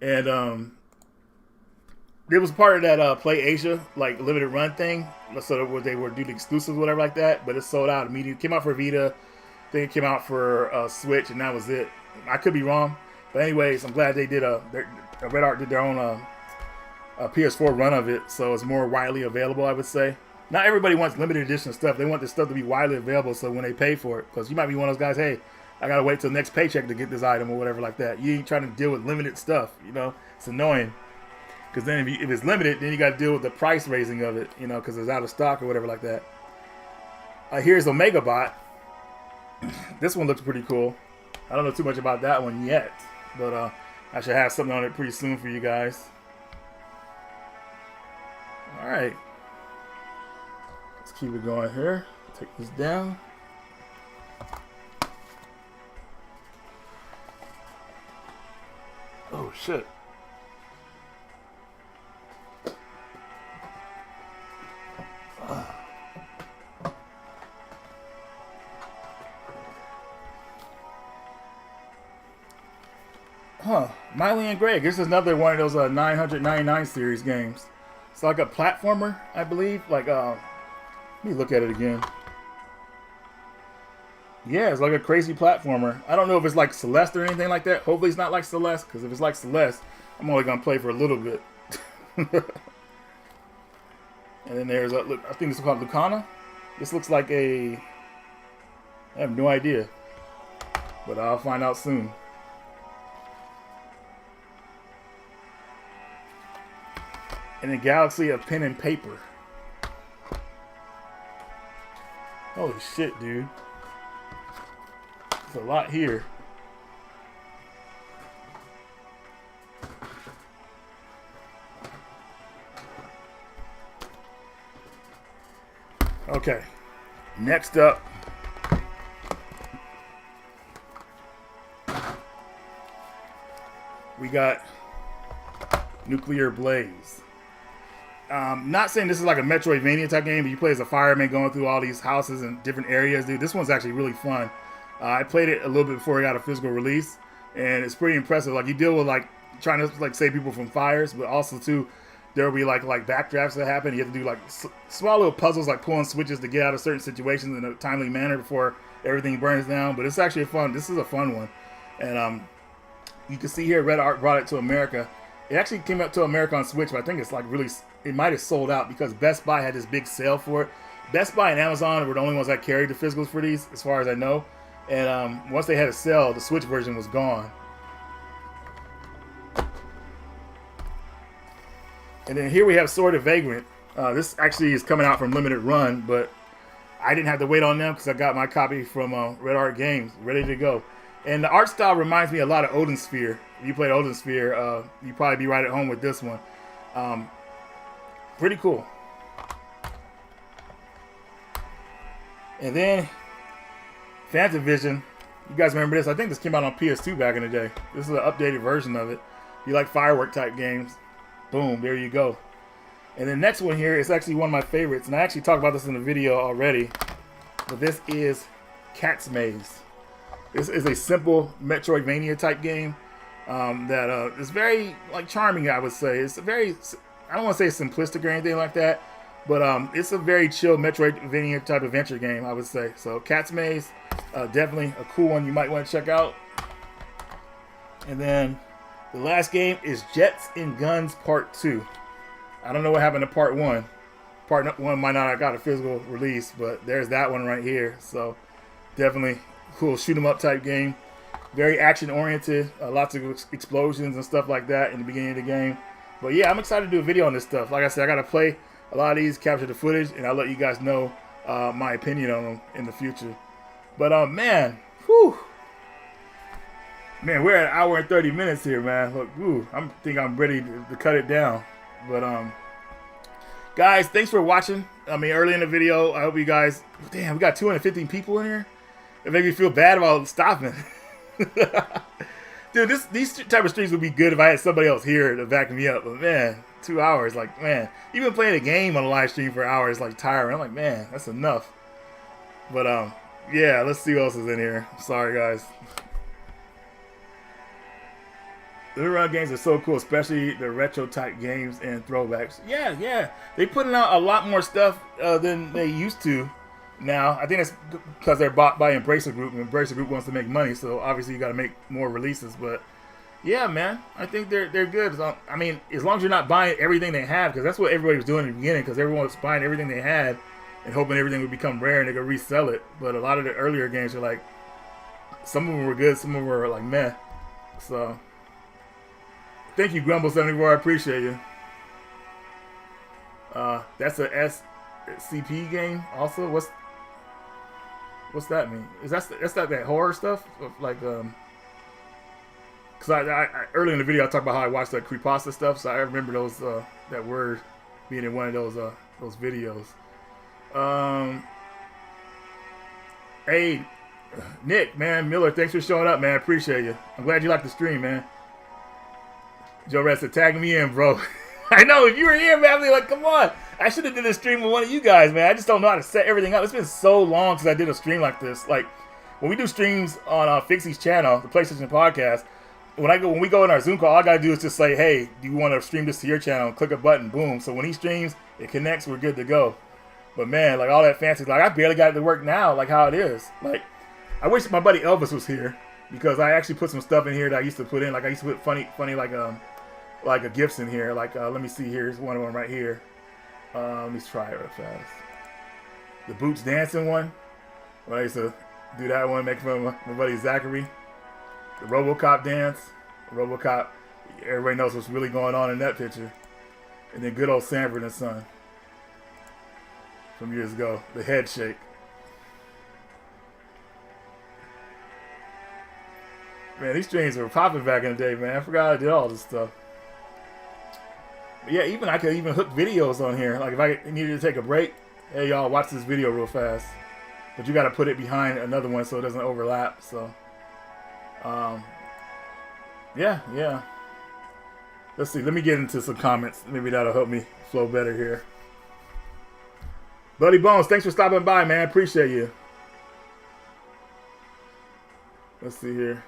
And it was part of that Play Asia, like, limited run thing. So that they were doing exclusives or whatever like that. But it sold out immediately. It came out for Vita. I think it came out for Switch, and that was it. I could be wrong. But anyways, I'm glad they did Red Art did their own PS4 run of it. So it's more widely available, I would say. Not everybody wants limited edition stuff. They want this stuff to be widely available so when they pay for it. Because you might be one of those guys, hey, I got to wait till the next paycheck to get this item or whatever like that. You ain't trying to deal with limited stuff, you know. It's annoying. Because then if it's limited, then you got to deal with the price raising of it, you know, because it's out of stock or whatever like that. Here's Omega Bot. This one looks pretty cool. I don't know too much about that one yet. But I should have something on it pretty soon for you guys. Alright. Let's keep it going here. Take this down. Oh shit. Miley and Greg. This is another one of those 999 series games. It's like a platformer, I believe. Like, let me look at it again. Yeah, it's like a crazy platformer. I don't know if it's like Celeste or anything like that. Hopefully it's not like Celeste, because if it's like Celeste, I'm only going to play for a little bit. And then there's, look, I think this is called Lucana. This looks like I have no idea. But I'll find out soon. In the galaxy of pen and paper. Holy shit, dude. There's a lot here. Okay. Next up. We got Nuclear Blaze. Not saying this is like a Metroidvania type game, but you play as a fireman going through all these houses and different areas, dude. This one's actually really fun. I played it a little bit before it got a physical release, and it's pretty impressive. Like, you deal with like trying to like save people from fires, but also too there'll be like backdrafts that happen. You have to do like small little puzzles, like pulling switches to get out of certain situations in a timely manner before everything burns down. But it's actually fun. This is a fun one, and you can see here Red Art brought it to America. It actually came up to America on Switch, but I think it's like really, it might have sold out because Best Buy had this big sale for it. Best Buy and Amazon were the only ones that carried the physicals for these, as far as I know. And once they had a sale, the Switch version was gone. And then here we have Sword of Vagrant. This actually is coming out from Limited Run, but I didn't have to wait on them because I got my copy from Red Art Games, ready to go. And the art style reminds me a lot of Odin Sphere. If you played Odin Sphere, you'd probably be right at home with this one. Pretty cool. And then Phantom Vision. You guys remember this? I think this came out on PS2 back in the day. This is an updated version of it. If you like firework type games, boom, there you go. And the next one here is actually one of my favorites, and I actually talked about this in the video already. But this is Cat's Maze. This is a simple Metroidvania type game that is very charming, I would say. It's a very, I don't want to say simplistic or anything like that, but it's a very chill Metroidvania type adventure game, I would say. So Cat's Maze, definitely a cool one you might want to check out. And then the last game is Jets and Guns Part 2. I don't know what happened to Part 1. Part 1 might not have got a physical release, but there's that one right here. So definitely cool shoot 'em up type game. Very action oriented. Lots of explosions and stuff like that in the beginning of the game. But yeah, I'm excited to do a video on this stuff. Like I said, I got to play a lot of these, capture the footage, and I'll let you guys know my opinion on them in the future. But man, whew. Man, we're at an hour and 30 minutes here, man. Look, I think I'm ready to cut it down. But guys, thanks for watching. I mean, early in the video, I hope you guys. Damn, we got 215 people in here. It makes me feel bad about stopping. Dude, these type of streams would be good if I had somebody else here to back me up. But man, 2 hours, man, even playing a game on a live stream for hours, tiring. I'm like, man, that's enough. But yeah, let's see what else is in here. Sorry, guys. The run games are so cool, especially the retro type games and throwbacks. Yeah, they putting out a lot more stuff than they used to now. I think that's because they're bought by Embracer Group, and Embracer Group wants to make money, so obviously you got to make more releases. But yeah, man, I think they're good. I mean, as long as you're not buying everything they have, because that's what everybody was doing in the beginning, because everyone was buying everything they had and hoping everything would become rare and they could resell it. But a lot of the earlier games are some of them were good, some of them were meh. So thank you, Grumble74. I appreciate you. That's a SCP game. Also, what's that mean? Is that's that horror stuff? Because I earlier in the video I talked about how I watched that creepypasta stuff, so I remember those that word being in one of those videos. Hey, Nick, man, Miller, thanks for showing up, man. I appreciate you. I'm glad you liked the stream, man. Joe Red said, tagging me in, bro. I know, if you were here, man, I'd be like, come on. I should have did a stream with one of you guys, man. I just don't know how to set everything up. It's been so long since I did a stream like this. When we do streams on Fixie's channel, the PlayStation Podcast, when we go in our Zoom call, all I got to do is just say, hey, do you want to stream this to your channel? Click a button, boom. So when he streams, it connects, we're good to go. But man, all that fancy, I barely got it to work now, how it is. I wish my buddy Elvis was here, because I actually put some stuff in here that I used to put in. I used to put funny a gifts in here. Let me see, here's one of them right here. Let me try it real fast. The Boots Dancing one. I used to do that one, make fun of my buddy Zachary. The RoboCop dance. RoboCop, everybody knows what's really going on in that picture. And then good old Sanford and Son from years ago. The head shake. Man, these streams were popping back in the day, man. I forgot I did all this stuff. But yeah, I could even hook videos on here. If I needed to take a break, hey y'all, watch this video real fast. But you got to put it behind another one so it doesn't overlap. So, yeah. Let's see. Let me get into some comments. Maybe that'll help me flow better here. Buddy Bones, thanks for stopping by, man. I appreciate you. Let's see here.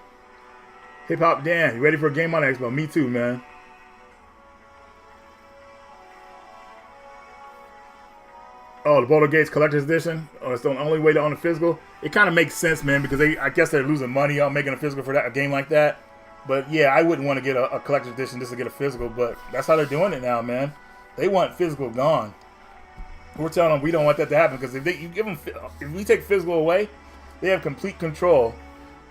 Hip Hop Dan, you ready for a game on Expo? Me too, man. Oh, the Boulder Gates Collector's Edition. Oh, it's the only way to own a physical. It kind of makes sense, man, because I guess they're losing money on making a physical for a game like that. But yeah, I wouldn't want to get a collector's edition just to get a physical, but that's how they're doing it now, man. They want physical gone. we're telling them we don't want that to happen because if we take physical away, they have complete control.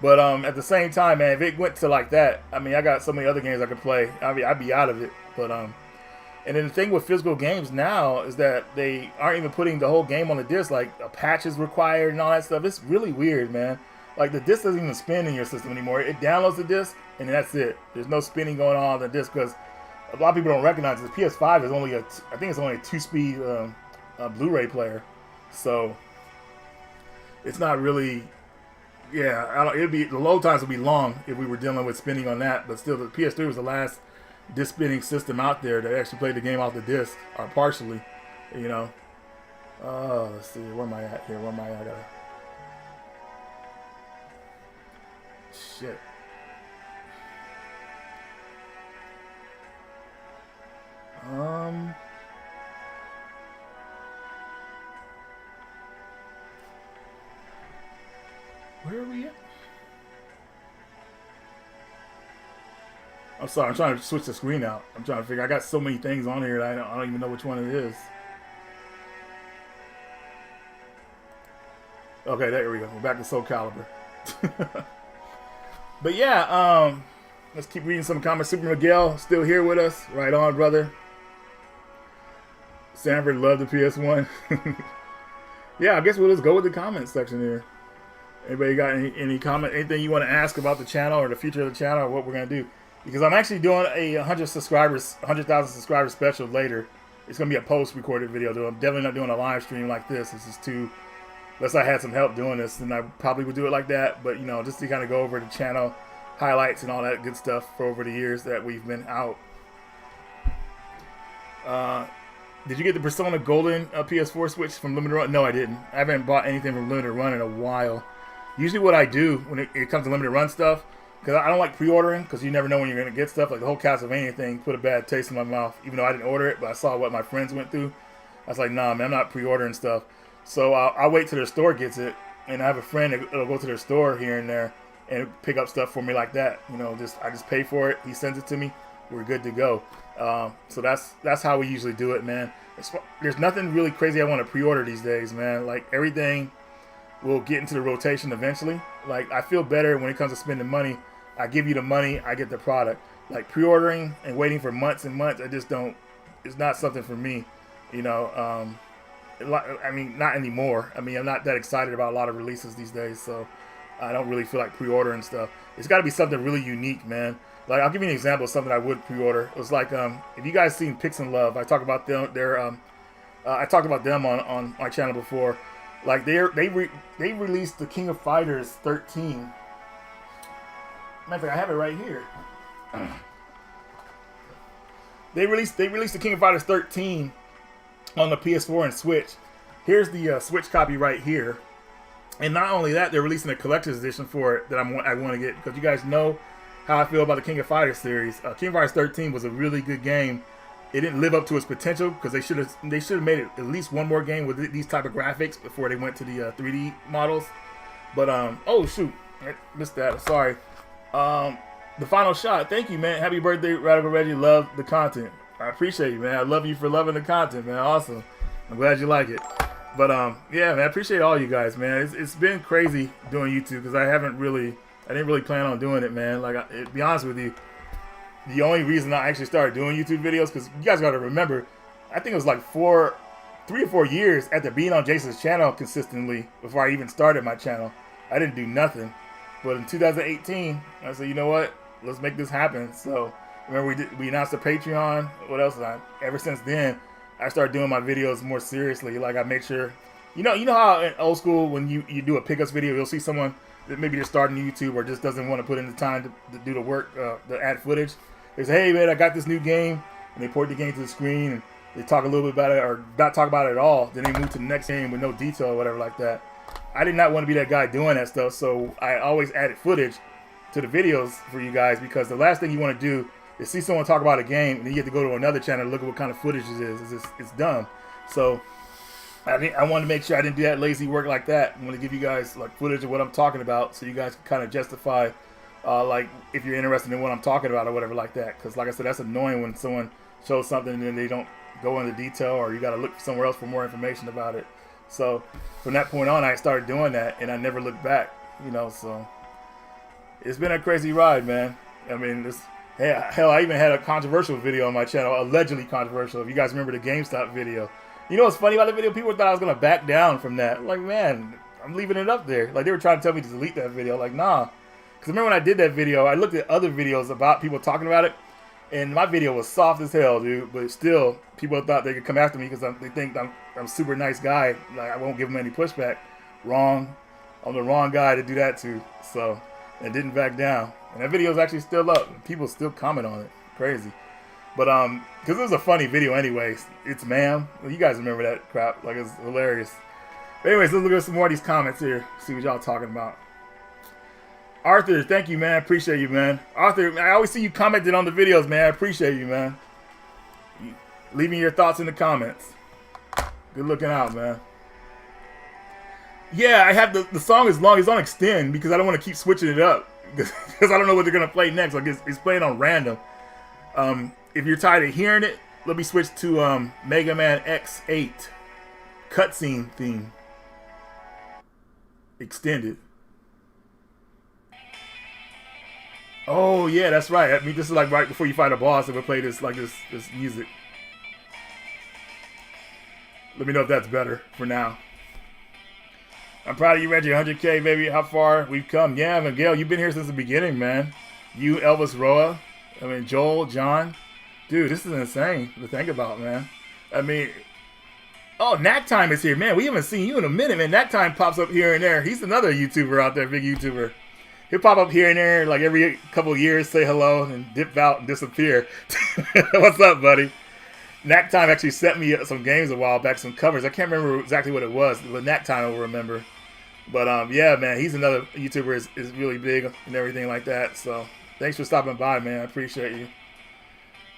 But at the same time, man, if it went to like that, I mean, I got so many other games I could play. I'd be out of it. But and then the thing with physical games now is that they aren't even putting the whole game on the disc. Like a patch is required and all that stuff. It's really weird, man. Like the disc doesn't even spin in your system anymore. It downloads the disc and that's it. There's no spinning going on the disc because a lot of people don't recognize the PS5 is only I think it's only a 2-speed Blu-ray player, so it's not really. Yeah, it'd be the load times would be long if we were dealing with spinning on that. But still, the PS3 was the last disc spinning system out there that actually played the game off the disc or partially. You know. Let's see. Where am I at here? Where am I at? I gotta. Shit. Where are we at? I'm sorry, I'm trying to switch the screen out. I'm trying to figure. I got so many things on here that I don't even know which one it is. Okay, there we go. We're back to Soul Calibur. But yeah, let's keep reading some comments. Super Miguel still here with us. Right on, brother. Sanford loved the PS1. Yeah, I guess we'll just go with the comment section here. Anybody got any comment, anything you want to ask about the channel or the future of the channel or what we're going to do? Because I'm actually doing a 100,000 subscribers special later. It's going to be a post-recorded video, though. I'm definitely not doing a live stream like this. This is too... Unless I had some help doing this, then I probably would do it like that. But, you know, just to kind of go over the channel highlights and all that good stuff for over the years that we've been out. Did you get the Persona Golden PS4 Switch from Limited Run? No, I didn't. I haven't bought anything from Limited Run in a while. Usually what I do when it comes to Limited Run stuff, because I don't like pre-ordering, because you never know when you're going to get stuff. Like the whole Castlevania thing put a bad taste in my mouth, even though I didn't order it, but I saw what my friends went through. I was like, nah, man, I'm not pre-ordering stuff. So I'll wait till their store gets it, and I have a friend that'll go to their store here and there and pick up stuff for me like that. You know, I just pay for it. He sends it to me. We're good to go. So that's how we usually do it, man. There's nothing really crazy I want to pre-order these days, man. Like everything will get into the rotation eventually. Like I feel better when it comes to spending money. I give you the money, I get the product. Like pre-ordering and waiting for months and months, I just don't. It's not something for me, you know. I mean, not anymore. I mean, I'm not that excited about a lot of releases these days, so I don't really feel like pre-ordering stuff. It's got to be something really unique, man. Like, I'll give you an example of something I would pre-order. It was like, if you guys seen Pix and Love, I talk about them. I talked about them on my channel before. Like, they released the King of Fighters 13. Matter of fact, I have it right here. They released the King of Fighters 13 on the PS4 and Switch. Here's the Switch copy right here. And not only that, they're releasing a collector's edition for it that I want to get, because you guys know how I feel about the King of Fighters series. King of Fighters 13 was a really good game. It didn't live up to its potential because they should have made it at least one more game with these type of graphics before they went to the 3D models. But oh shoot, I missed that. Sorry. The final shot. Thank you, man. Happy birthday, Radical Reggie. Love the content. I appreciate you, man. I love you for loving the content, man. Awesome. I'm glad you like it. But yeah, man. I appreciate all you guys, man. It's been crazy doing YouTube because I didn't really plan on doing it, man. Like, to be honest with you, the only reason I actually started doing YouTube videos, because you guys got to remember, I think it was like 3 or 4 years after being on Jason's channel consistently before I even started my channel. I didn't do nothing. But in 2018, I said, you know what? Let's make this happen. So remember, we announced the Patreon. What else? Ever since then, I started doing my videos more seriously. Like, I make sure, you know how in old school when you do a pickups video, you'll see someone that maybe just starting YouTube or just doesn't want to put in the time to do the work, to add footage. They say, hey man, I got this new game, and they port the game to the screen and they talk a little bit about it or not talk about it at all. Then they move to the next game with no detail or whatever like that. I did not want to be that guy doing that stuff, so I always added footage to the videos for you guys, because the last thing you want to do is see someone talk about a game and then you have to go to another channel and look at what kind of footage it is. It's dumb. So I wanted to make sure I didn't do that lazy work like that. I want to give you guys like footage of what I'm talking about, so you guys can kind of justify like if you're interested in what I'm talking about or whatever like that. Because like I said, that's annoying when someone shows something and then they don't go into detail, or you got to look somewhere else for more information about it. So from that point on, I started doing that, and I never looked back. You know, so it's been a crazy ride, man. I mean, hell, I even had a controversial video on my channel, allegedly controversial. If you guys remember the GameStop video, you know what's funny about the video? People thought I was gonna back down from that. I'm like, man, I'm leaving it up there. Like, they were trying to tell me to delete that video. Like, nah. Because remember when I did that video, I looked at other videos about people talking about it, and my video was soft as hell, dude. But still, people thought they could come after me because they think I'm a super nice guy. Like, I won't give them any pushback. Wrong. I'm the wrong guy to do that to. So, and didn't back down. And that video is actually still up. People still comment on it. Crazy. But, because it was a funny video anyways. It's ma'am. You guys remember that crap. Like, it's hilarious. But anyways, let's look at some more of these comments here. See what y'all talking about. Arthur, thank you, man. Appreciate you, man. Arthur, I always see you commenting on the videos, man. I appreciate you, man. Leaving your thoughts in the comments. Good looking out, man. Yeah, I have the song is long. It's on extend because I don't want to keep switching it up. Because I don't know what they're going to play next. Like, it's playing on random. If you're tired of hearing it, let me switch to Mega Man X8 cutscene theme. Extended. Oh yeah, that's right. I mean, this is like right before you fight a boss, and we'll play this this music. Let me know if that's better for now. I'm proud of you, Reggie. 100K, baby. How far we've come. Yeah, Miguel, you've been here since the beginning, man. You, Elvis Roa. I mean, Joel, John. Dude, this is insane to think about, man. I mean, oh, Knack Time is here, man. We haven't seen you in a minute, man. Knack Time pops up here and there. He's another YouTuber out there, big YouTuber. He'll pop up here and there, like every couple of years, say hello, and dip out and disappear. What's up, buddy? Knack Time actually sent me some games a while back, some covers. I can't remember exactly what it was, but Knack Time I will remember. But yeah, man, he's another YouTuber is really big and everything like that. So thanks for stopping by, man. I appreciate you.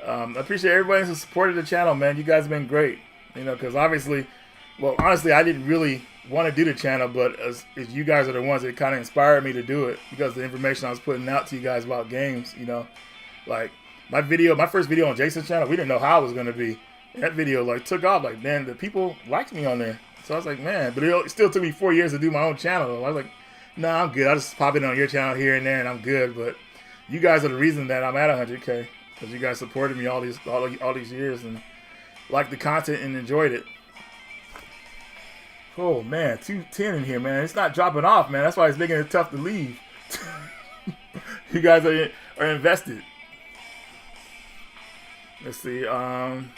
I appreciate everybody who supported the channel, man. You guys have been great. You know, because obviously, well, honestly, I didn't really want to do the channel, but as you guys are the ones that kind of inspired me to do it because the information I was putting out to you guys about games, you know, like my first video on Jason's channel, we didn't know how it was going to be. And that video like took off. Like, man, the people liked me on there. So I was like, man, but it still took me 4 years to do my own channel. I was like, nah, I'm good. I'll just pop it on your channel here and there and I'm good. But you guys are the reason that I'm at 100K because you guys supported me all these years and liked the content and enjoyed it. Oh man, 210 in here, man. It's not dropping off, man. That's why it's making it tough to leave. You guys are invested. Let's see. Am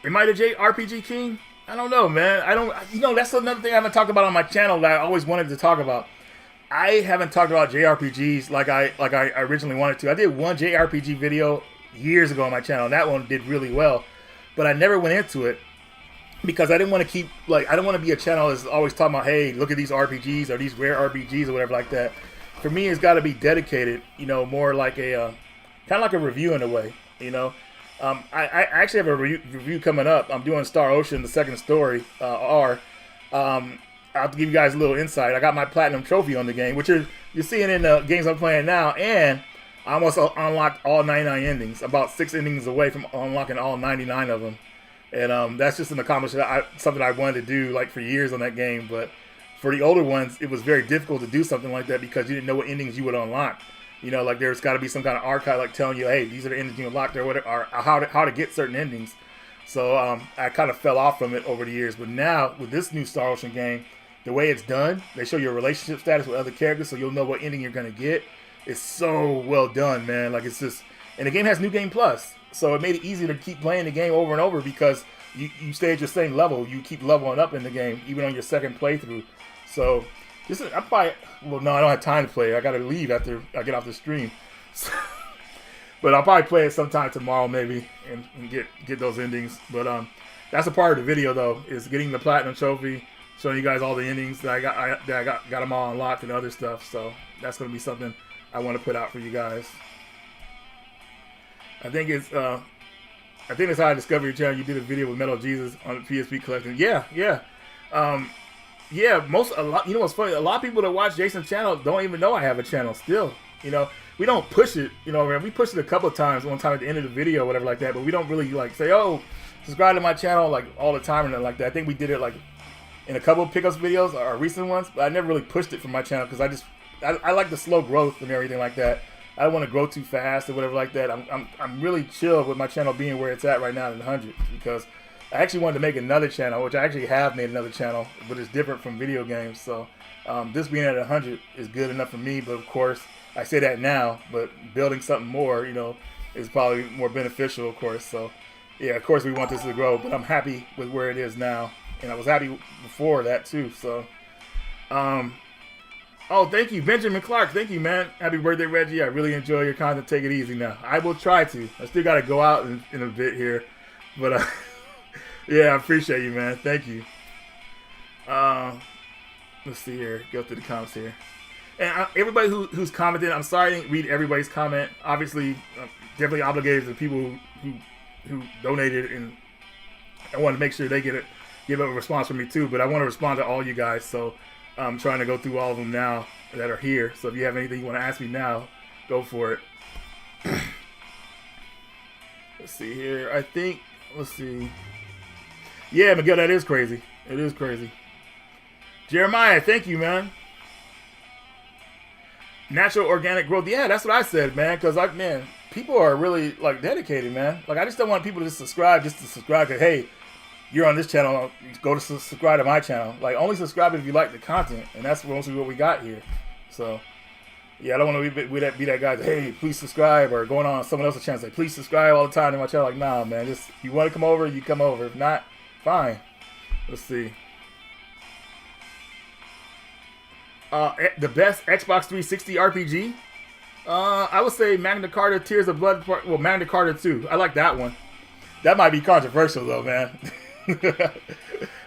I the JRPG king? I don't know, man. You know, that's another thing I haven't talked about on my channel that I always wanted to talk about. I haven't talked about JRPGs like I originally wanted to. I did one JRPG video years ago on my channel. And that one did really well. But I never went into it because I didn't want to keep, like, I don't want to be a channel that's always talking about, hey, look at these RPGs or these rare RPGs or whatever like that. For me, it's got to be dedicated, you know, more like a, kind of like a review in a way, you know. I actually have a review coming up. I'm doing Star Ocean, the second story, R. I'll have to give you guys a little insight. I got my Platinum Trophy on the game, which you're seeing in the games I'm playing now, and I almost unlocked all 99 endings, about 6 endings away from unlocking all 99 of them. And that's just an accomplishment, something I wanted to do like for years on that game. But for the older ones, it was very difficult to do something like that because you didn't know what endings you would unlock. You know, like there's got to be some kind of archive like telling you, hey, these are the endings you unlocked or whatever, or how to get certain endings. So I kind of fell off from it over the years. But now with this new Star Ocean game, the way it's done, they show your relationship status with other characters so you'll know what ending you're going to get. It's so well done, man. Like, it's just, and the game has New Game Plus, so it made it easy to keep playing the game over and over because you stay at your same level. You keep leveling up in the game, even on your second playthrough. So, I probably, well, no, I don't have time to play it. I got to leave after I get off the stream. So, but I'll probably play it sometime tomorrow, maybe, and get those endings. But that's a part of the video, though, is getting the Platinum Trophy, showing you guys all the endings that I got them all unlocked and other stuff. So that's going to be something I want to put out for you guys. I think that's how I discovered your channel. You did a video with Metal Jesus on the PSP collection. Yeah. You know what's funny? A lot of people that watch Jason's channel don't even know I have a channel still. You know, we don't push it. You know, man, we pushed it a couple of times. One time at the end of the video, or whatever like that. But we don't really like say, oh, subscribe to my channel like all the time or nothing like that. I think we did it like in a couple of pickups videos, our recent ones. But I never really pushed it from my channel because I like the slow growth and everything like that. I don't want to grow too fast or whatever like that. I'm really chill with my channel being where it's at right now at 100 because I actually wanted to make another channel, which I actually have made another channel, but it's different from video games. So this being at 100 is good enough for me. But of course, I say that now, but building something more, you know, is probably more beneficial, of course. So yeah, of course we want this to grow, but I'm happy with where it is now, and I was happy before that too. So oh, thank you, Benjamin Clark. Thank you, man. Happy birthday, Reggie. I really enjoy your content. Take it easy now. I will try to. I still got to go out in a bit here. But, yeah, I appreciate you, man. Thank you. Let's see here. Go through the comments here. And everybody who's commented, I'm sorry I didn't read everybody's comment. Obviously, definitely obligated to the people who donated. And I want to make sure they give a response from me, too. But I want to respond to all you guys, so I'm trying to go through all of them now that are here. So if you have anything you want to ask me now, go for it. Let's see here. I think, let's see. Yeah, Miguel, that is crazy. It is crazy. Jeremiah, thank you, man. Natural organic growth. Yeah, that's what I said, man. Because, man, people are really, like, dedicated, man. Like, I just don't want people to subscribe just to subscribe. Because, hey, you're on this channel, go to subscribe to my channel. Like, only subscribe if you like the content, and that's mostly what we got here. So, yeah, I don't want to be that guy that, hey, please subscribe, or going on someone else's channel, say, please subscribe all the time to my channel. Like, nah, man, just, if you want to come over, you come over. If not, fine. Let's see. The best Xbox 360 RPG? I would say Magna Carta Tears of Blood, well, Magna Carta 2. I like that one. That might be controversial, though, man.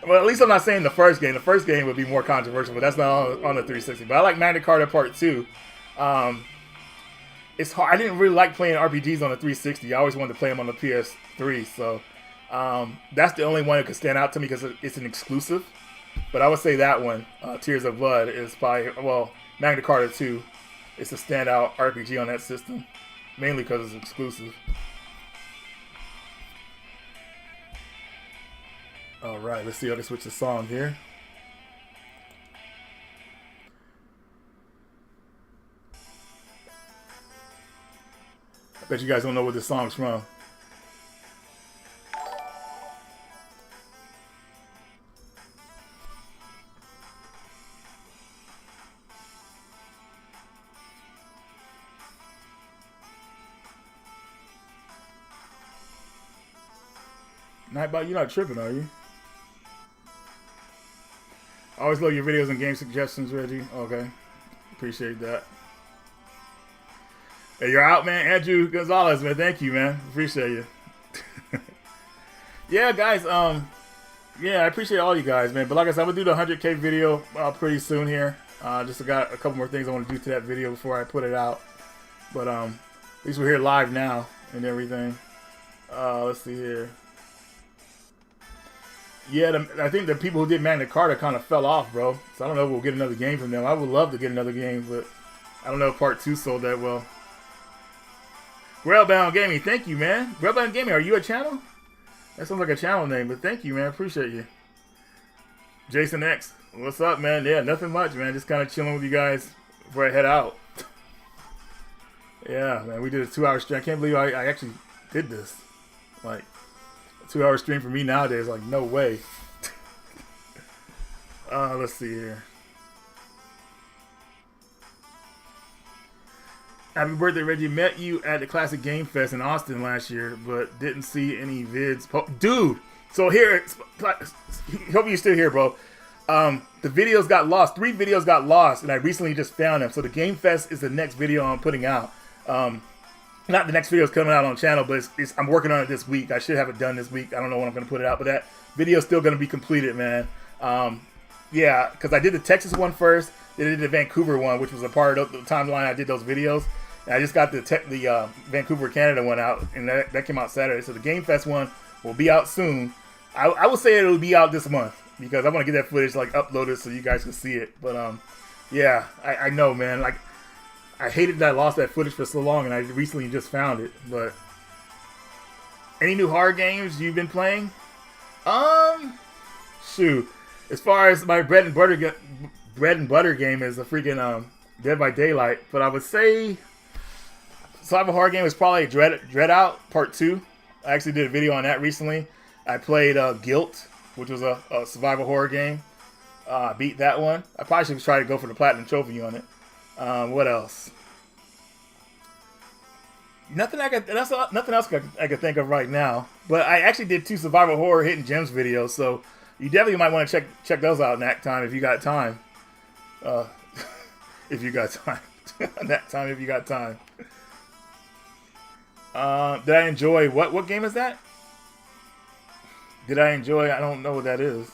Well, at least I'm not saying the first game. The first game would be more controversial, but that's not on the 360. But I like Magna Carta Part 2. It's hard. I didn't really like playing RPGs on the 360. I always wanted to play them on the PS3. So that's the only one that could stand out to me because it's an exclusive. But I would say that one, Tears of Blood, is probably, well, Magna Carta 2. It's a standout RPG on that system, mainly because it's exclusive. All right, let's see how they switch the song here. I bet you guys don't know what this song's from. Nightbot, you're not tripping, are you? I always love your videos and game suggestions, Reggie. Okay. Appreciate that. Hey, you're out, man. Andrew Gonzalez, man. Thank you, man. Appreciate you. Yeah, guys. Yeah, I appreciate all you guys, man. But like I said, I'm going to do the 100K video pretty soon here. Just got a couple more things I want to do to that video before I put it out. But at least we're here live now and everything. Let's see here. Yeah, I think the people who did Magna Carta kind of fell off, bro. So I don't know if we'll get another game from them. I would love to get another game, but I don't know if Part 2 sold that well. Grailbound Gaming, thank you, man. Grailbound Gaming, are you a channel? That sounds like a channel name, but thank you, man. Appreciate you. Jason X, what's up, man? Yeah, nothing much, man. Just kind of chilling with you guys before I head out. Yeah, man, we did a 2-hour stream. I can't believe I actually did this. Like, 2-hour stream for me nowadays, like, no way. Let's see here. Happy birthday, Reggie. Met you at the Classic Game Fest in Austin last year, but didn't see any vids. Dude, so here, hope you're still here, bro. The videos got lost. 3 videos got lost, and I recently just found them. So the Game Fest is the next video I'm putting out. Not the next video is coming out on the channel, but I'm working on it this week. I should have it done this week. I don't know when I'm going to put it out, but that video is still going to be completed, man. Yeah, because I did the Texas one first, then I did the Vancouver one, which was a part of the timeline I did those videos. And I just got the Vancouver, Canada one out, and that came out Saturday. So the Game Fest one will be out soon. I would say it'll be out this month because I want to get that footage like uploaded so you guys can see it. But yeah, I know, man. Like, I hated that I lost that footage for so long, and I recently just found it. But any new horror games you've been playing? Shoot. As far as my bread and butter game is a freaking Dead by Daylight. But I would say survival horror game is probably Dread Out Part 2. I actually did a video on that recently. I played Guilt, which was a survival horror game. Beat that one. I probably should try to go for the platinum trophy on it. What else? Nothing else I could think of right now. But I actually did 2 survival horror hidden gems videos, so you definitely might want to check those out next time if you got time. If you got time. That time if you got time. Did I enjoy what game is that? Did I enjoy? I don't know what that is.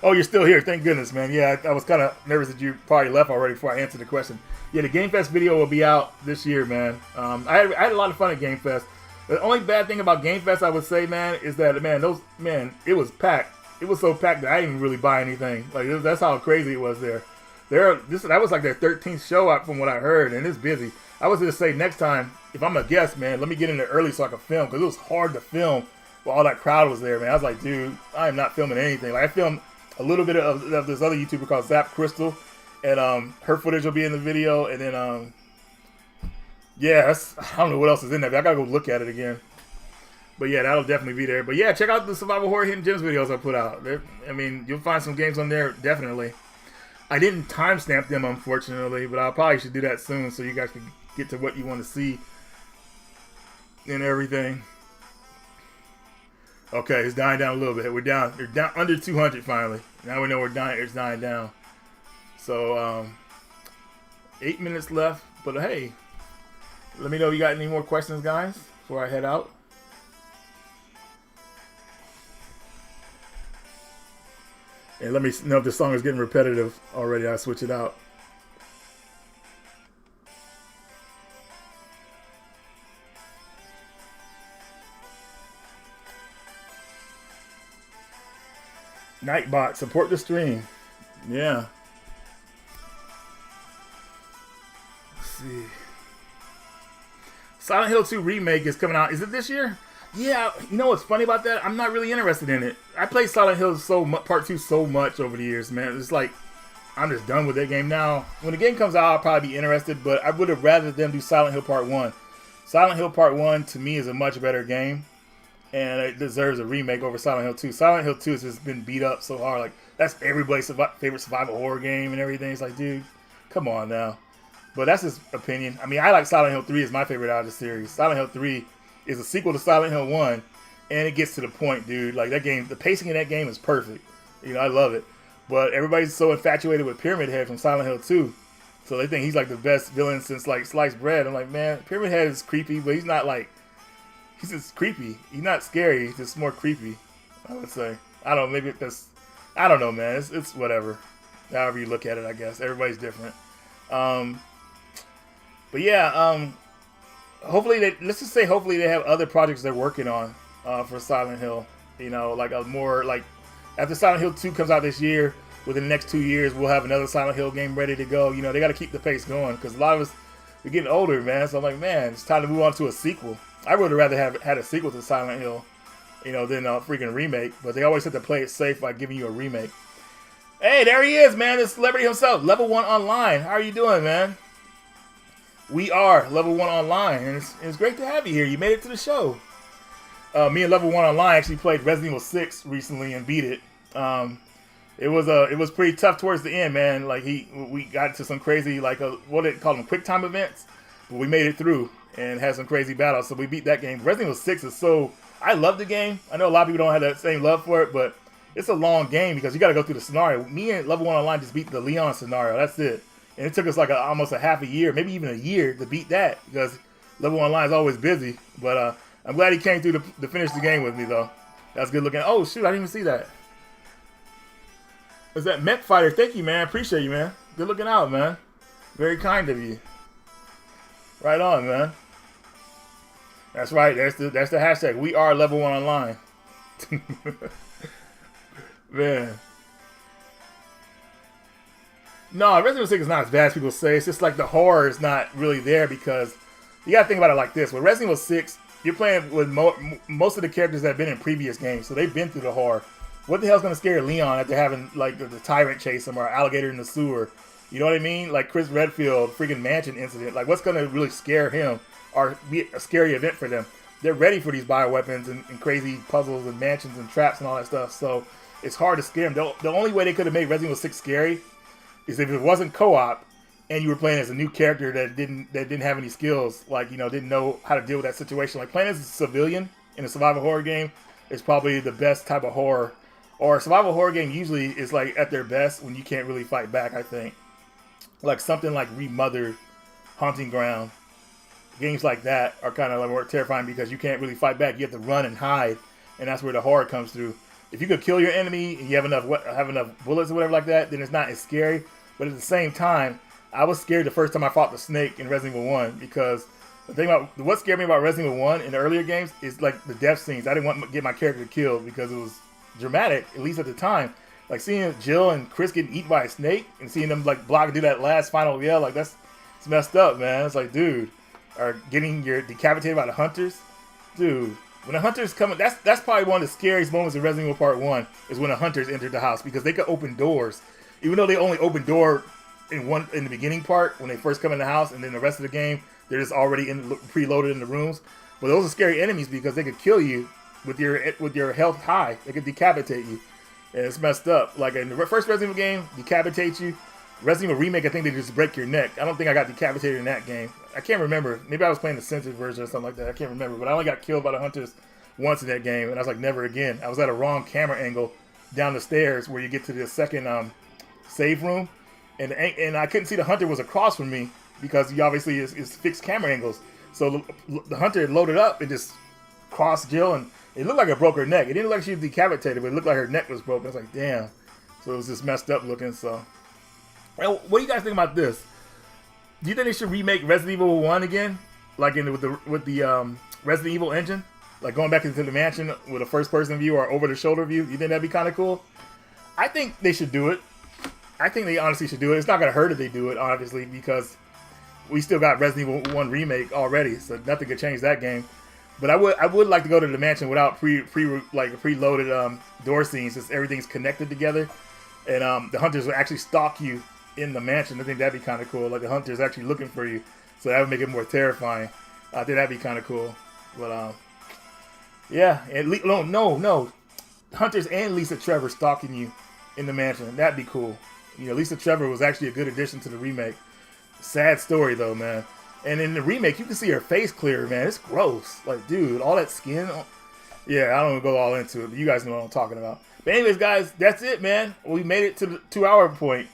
Oh, you're still here. Thank goodness, man. Yeah, I was kind of nervous that you probably left already before I answered the question. Yeah, the Game Fest video will be out this year, man. I had a lot of fun at Game Fest. The only bad thing about Game Fest, I would say, man, is that, man, it was packed. It was so packed that I didn't really buy anything. Like, that's how crazy it was there. That was like their 13th show out from what I heard, and it's busy. I was going to say next time, if I'm a guest, man, let me get in there early so I can film, because it was hard to film while all that crowd was there, man. I was like, dude, I am not filming anything. Like, I filmed a little bit of this other YouTuber called Zap Crystal, and her footage will be in the video, and then yeah, I don't know what else is in there, but I gotta go look at it again. But yeah, that'll definitely be there. But yeah, check out the survival horror hidden gems videos I put out. I mean, you'll find some games on there, definitely. I didn't timestamp them, unfortunately, but I probably should do that soon so you guys can get to what you want to see and everything. Okay, it's dying down a little bit. We're down under 200 finally. Now we know it's dying down. So 8 minutes left, but hey, let me know if you got any more questions, guys, before I head out. And let me know if the song is getting repetitive already. I'll switch it out. Nightbot, support the stream. Yeah. Let's see. Silent Hill 2 Remake is coming out. Is it this year? Yeah, you know what's funny about that? I'm not really interested in it. I played Silent Hill Part 2 so much over the years, man. It's like, I'm just done with that game now. When the game comes out, I'll probably be interested, but I would have rather them do Silent Hill Part 1. Silent Hill Part 1, to me, is a much better game, and it deserves a remake over Silent Hill 2. Silent Hill 2 has just been beat up so hard. Like, that's everybody's favorite survival horror game and everything. It's like, dude, come on now. But that's his opinion. I mean, I like Silent Hill 3 as my favorite out of the series. Silent Hill 3 is a sequel to Silent Hill 1, and it gets to the point, dude. Like, that game, the pacing in that game is perfect. You know, I love it. But everybody's so infatuated with Pyramid Head from Silent Hill 2. So they think he's like the best villain since, like, Sliced Bread. I'm like, man, Pyramid Head is creepy, but he's not like, he's just creepy. He's not scary. He's just more creepy, I would say. I don't know, maybe that's, I don't know, man. It's whatever. However you look at it, I guess. Everybody's different. But yeah, hopefully let's just say hopefully they have other projects they're working on for Silent Hill. You know, like a more, like, after Silent Hill 2 comes out this year, within the next 2 years, we'll have another Silent Hill game ready to go. You know, they got to keep the pace going because a lot of us, we're getting older, man. So I'm like, man, it's time to move on to a sequel. I would have rather have had a sequel to Silent Hill, you know, than a freaking remake. But they always have to play it safe by giving you a remake. Hey, there he is, man. The celebrity himself, Level 1 Online. How are you doing, man? We are Level 1 Online, and it's great to have you here. You made it to the show. Me and Level 1 Online actually played Resident Evil 6 recently and beat it. It was pretty tough towards the end, man. Like, we got into some crazy, like, what they call them, quick time events, but we made it through and had some crazy battles, so we beat that game. Resident Evil 6 is so, I love the game. I know a lot of people don't have that same love for it, but it's a long game because you got to go through the scenario. Me and Level 1 Online just beat the Leon scenario. That's it. And it took us like almost a half a year, maybe even a year to beat that because Level 1 Online is always busy. But I'm glad he came through to finish the game with me, though. That's good looking. Oh, shoot, I didn't even see that. Is that Mech Fighter? Thank you, man. Appreciate you, man. Good looking out, man. Very kind of you. Right on, man. That's right. That's the hashtag. We are Level 1 Online. Man. No, Resident Evil 6 is not as bad as people say. It's just like the horror is not really there because you gotta think about it like this. With Resident Evil 6, you're playing with most of the characters that have been in previous games, so they've been through the horror. What the hell's gonna scare Leon after having like the tyrant chase him or alligator in the sewer? You know what I mean? Like Chris Redfield, freaking mansion incident. Like what's gonna really scare him or be a scary event for them? They're ready for these bioweapons and crazy puzzles and mansions and traps and all that stuff. So it's hard to scare them. The only way they could have made Resident Evil 6 scary is if it wasn't co-op and you were playing as a new character that didn't have any skills, like, you know, didn't know how to deal with that situation. Like playing as a civilian in a survival horror game is probably the best type of horror. Or a survival horror game usually is like at their best when you can't really fight back, I think. Like something like Remothered, Haunting Ground. Games like that are kind of like more terrifying because you can't really fight back. You have to run and hide, and that's where the horror comes through. If you could kill your enemy and you have enough bullets or whatever like that, then it's not as scary. But at the same time, I was scared the first time I fought the snake in Resident Evil 1 because the thing about what scared me about Resident Evil 1 in the earlier games is like the death scenes. I didn't want to get my character killed because it was dramatic, at least at the time. Like seeing Jill and Chris getting eaten by a snake and seeing them like block and do that last final yell, like it's messed up, man. It's like, dude, or getting your decapitated by the hunters, dude. When the hunters come, that's probably one of the scariest moments in Resident Evil Part 1 is when the hunters entered the house because they could open doors, even though they only open door in the beginning part when they first come in the house, and then the rest of the game they're just already preloaded in the rooms. But those are scary enemies because they could kill you with your health high. They could decapitate you, and it's messed up. Like in the first Resident Evil game, decapitate you. Resident Evil Remake, I think they just break your neck. I don't think I got decapitated in that game. I can't remember. Maybe I was playing the censored version or something like that. I can't remember. But I only got killed by the hunters once in that game, and I was like, never again. I was at a wrong camera angle down the stairs where you get to the second save room, and I couldn't see the hunter was across from me because he obviously is fixed camera angles. So the hunter had loaded up and just crossed Jill, and it looked like it broke her neck. It didn't look like she was decapitated, but it looked like her neck was broken. I was like, damn. So it was just messed up looking. So, what do you guys think about this? Do you think they should remake Resident Evil 1 again, like with the Resident Evil engine, like going back into the mansion with a first-person view or over-the-shoulder view? You think that'd be kind of cool? I think they should do it. I think they honestly should do it. It's not gonna hurt if they do it, obviously, because we still got Resident Evil 1 remake already, so nothing could change that game. But I would like to go to the mansion without preloaded door scenes, since everything's connected together, and the hunters will actually stalk you in the mansion. I think that'd be kind of cool. Like the hunter's actually looking for you, so that would make it more terrifying. I think that'd be kind of cool. But yeah, and no, hunters and Lisa Trevor stalking you in the mansion. That'd be cool. You know, Lisa Trevor was actually a good addition to the remake. Sad story though, man. And in the remake, you can see her face clearer, man. It's gross. Like, dude, all that skin. Yeah, I don't even go all into it, but you guys know what I'm talking about. But anyways, guys, that's it, man. We made it to the 2-hour point,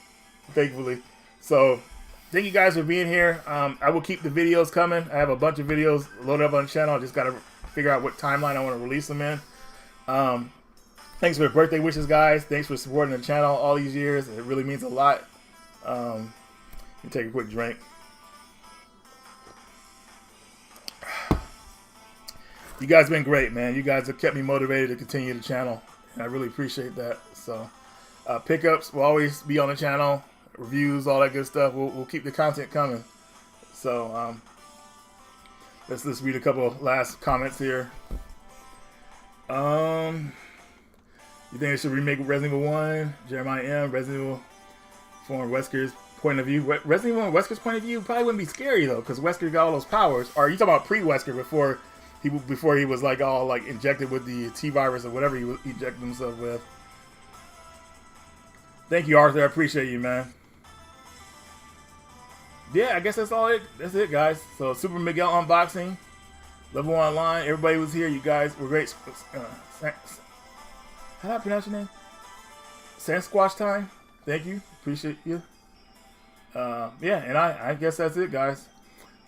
thankfully. So, thank you guys for being here. I will keep the videos coming. I have a bunch of videos loaded up on the channel. I just got to figure out what timeline I want to release them in. Thanks for the birthday wishes, guys. Thanks for supporting the channel all these years. It really means a lot. Let me take a quick drink. You guys have been great, man. You guys have kept me motivated to continue the channel, and I really appreciate that. So, pickups will always be on the channel. Reviews, all that good stuff. We'll keep the content coming. So, let's just read a couple of last comments here. You think they should remake Resident Evil 1? Jeremiah M. Resident Evil from Wesker's point of view. Resident Evil from Wesker's point of view probably wouldn't be scary though, because Wesker got all those powers. Or are you talking about pre-Wesker before he was like all like injected with the T-virus or whatever he injected himself with? Thank you, Arthur. I appreciate you, man. Yeah, I guess that's all it. That's it, guys. So Super Miguel unboxing, level 1 online. Everybody was here. You guys were great. How do I pronounce your name? Sasquatch time. Thank you. Appreciate you. Yeah, and I guess that's it, guys.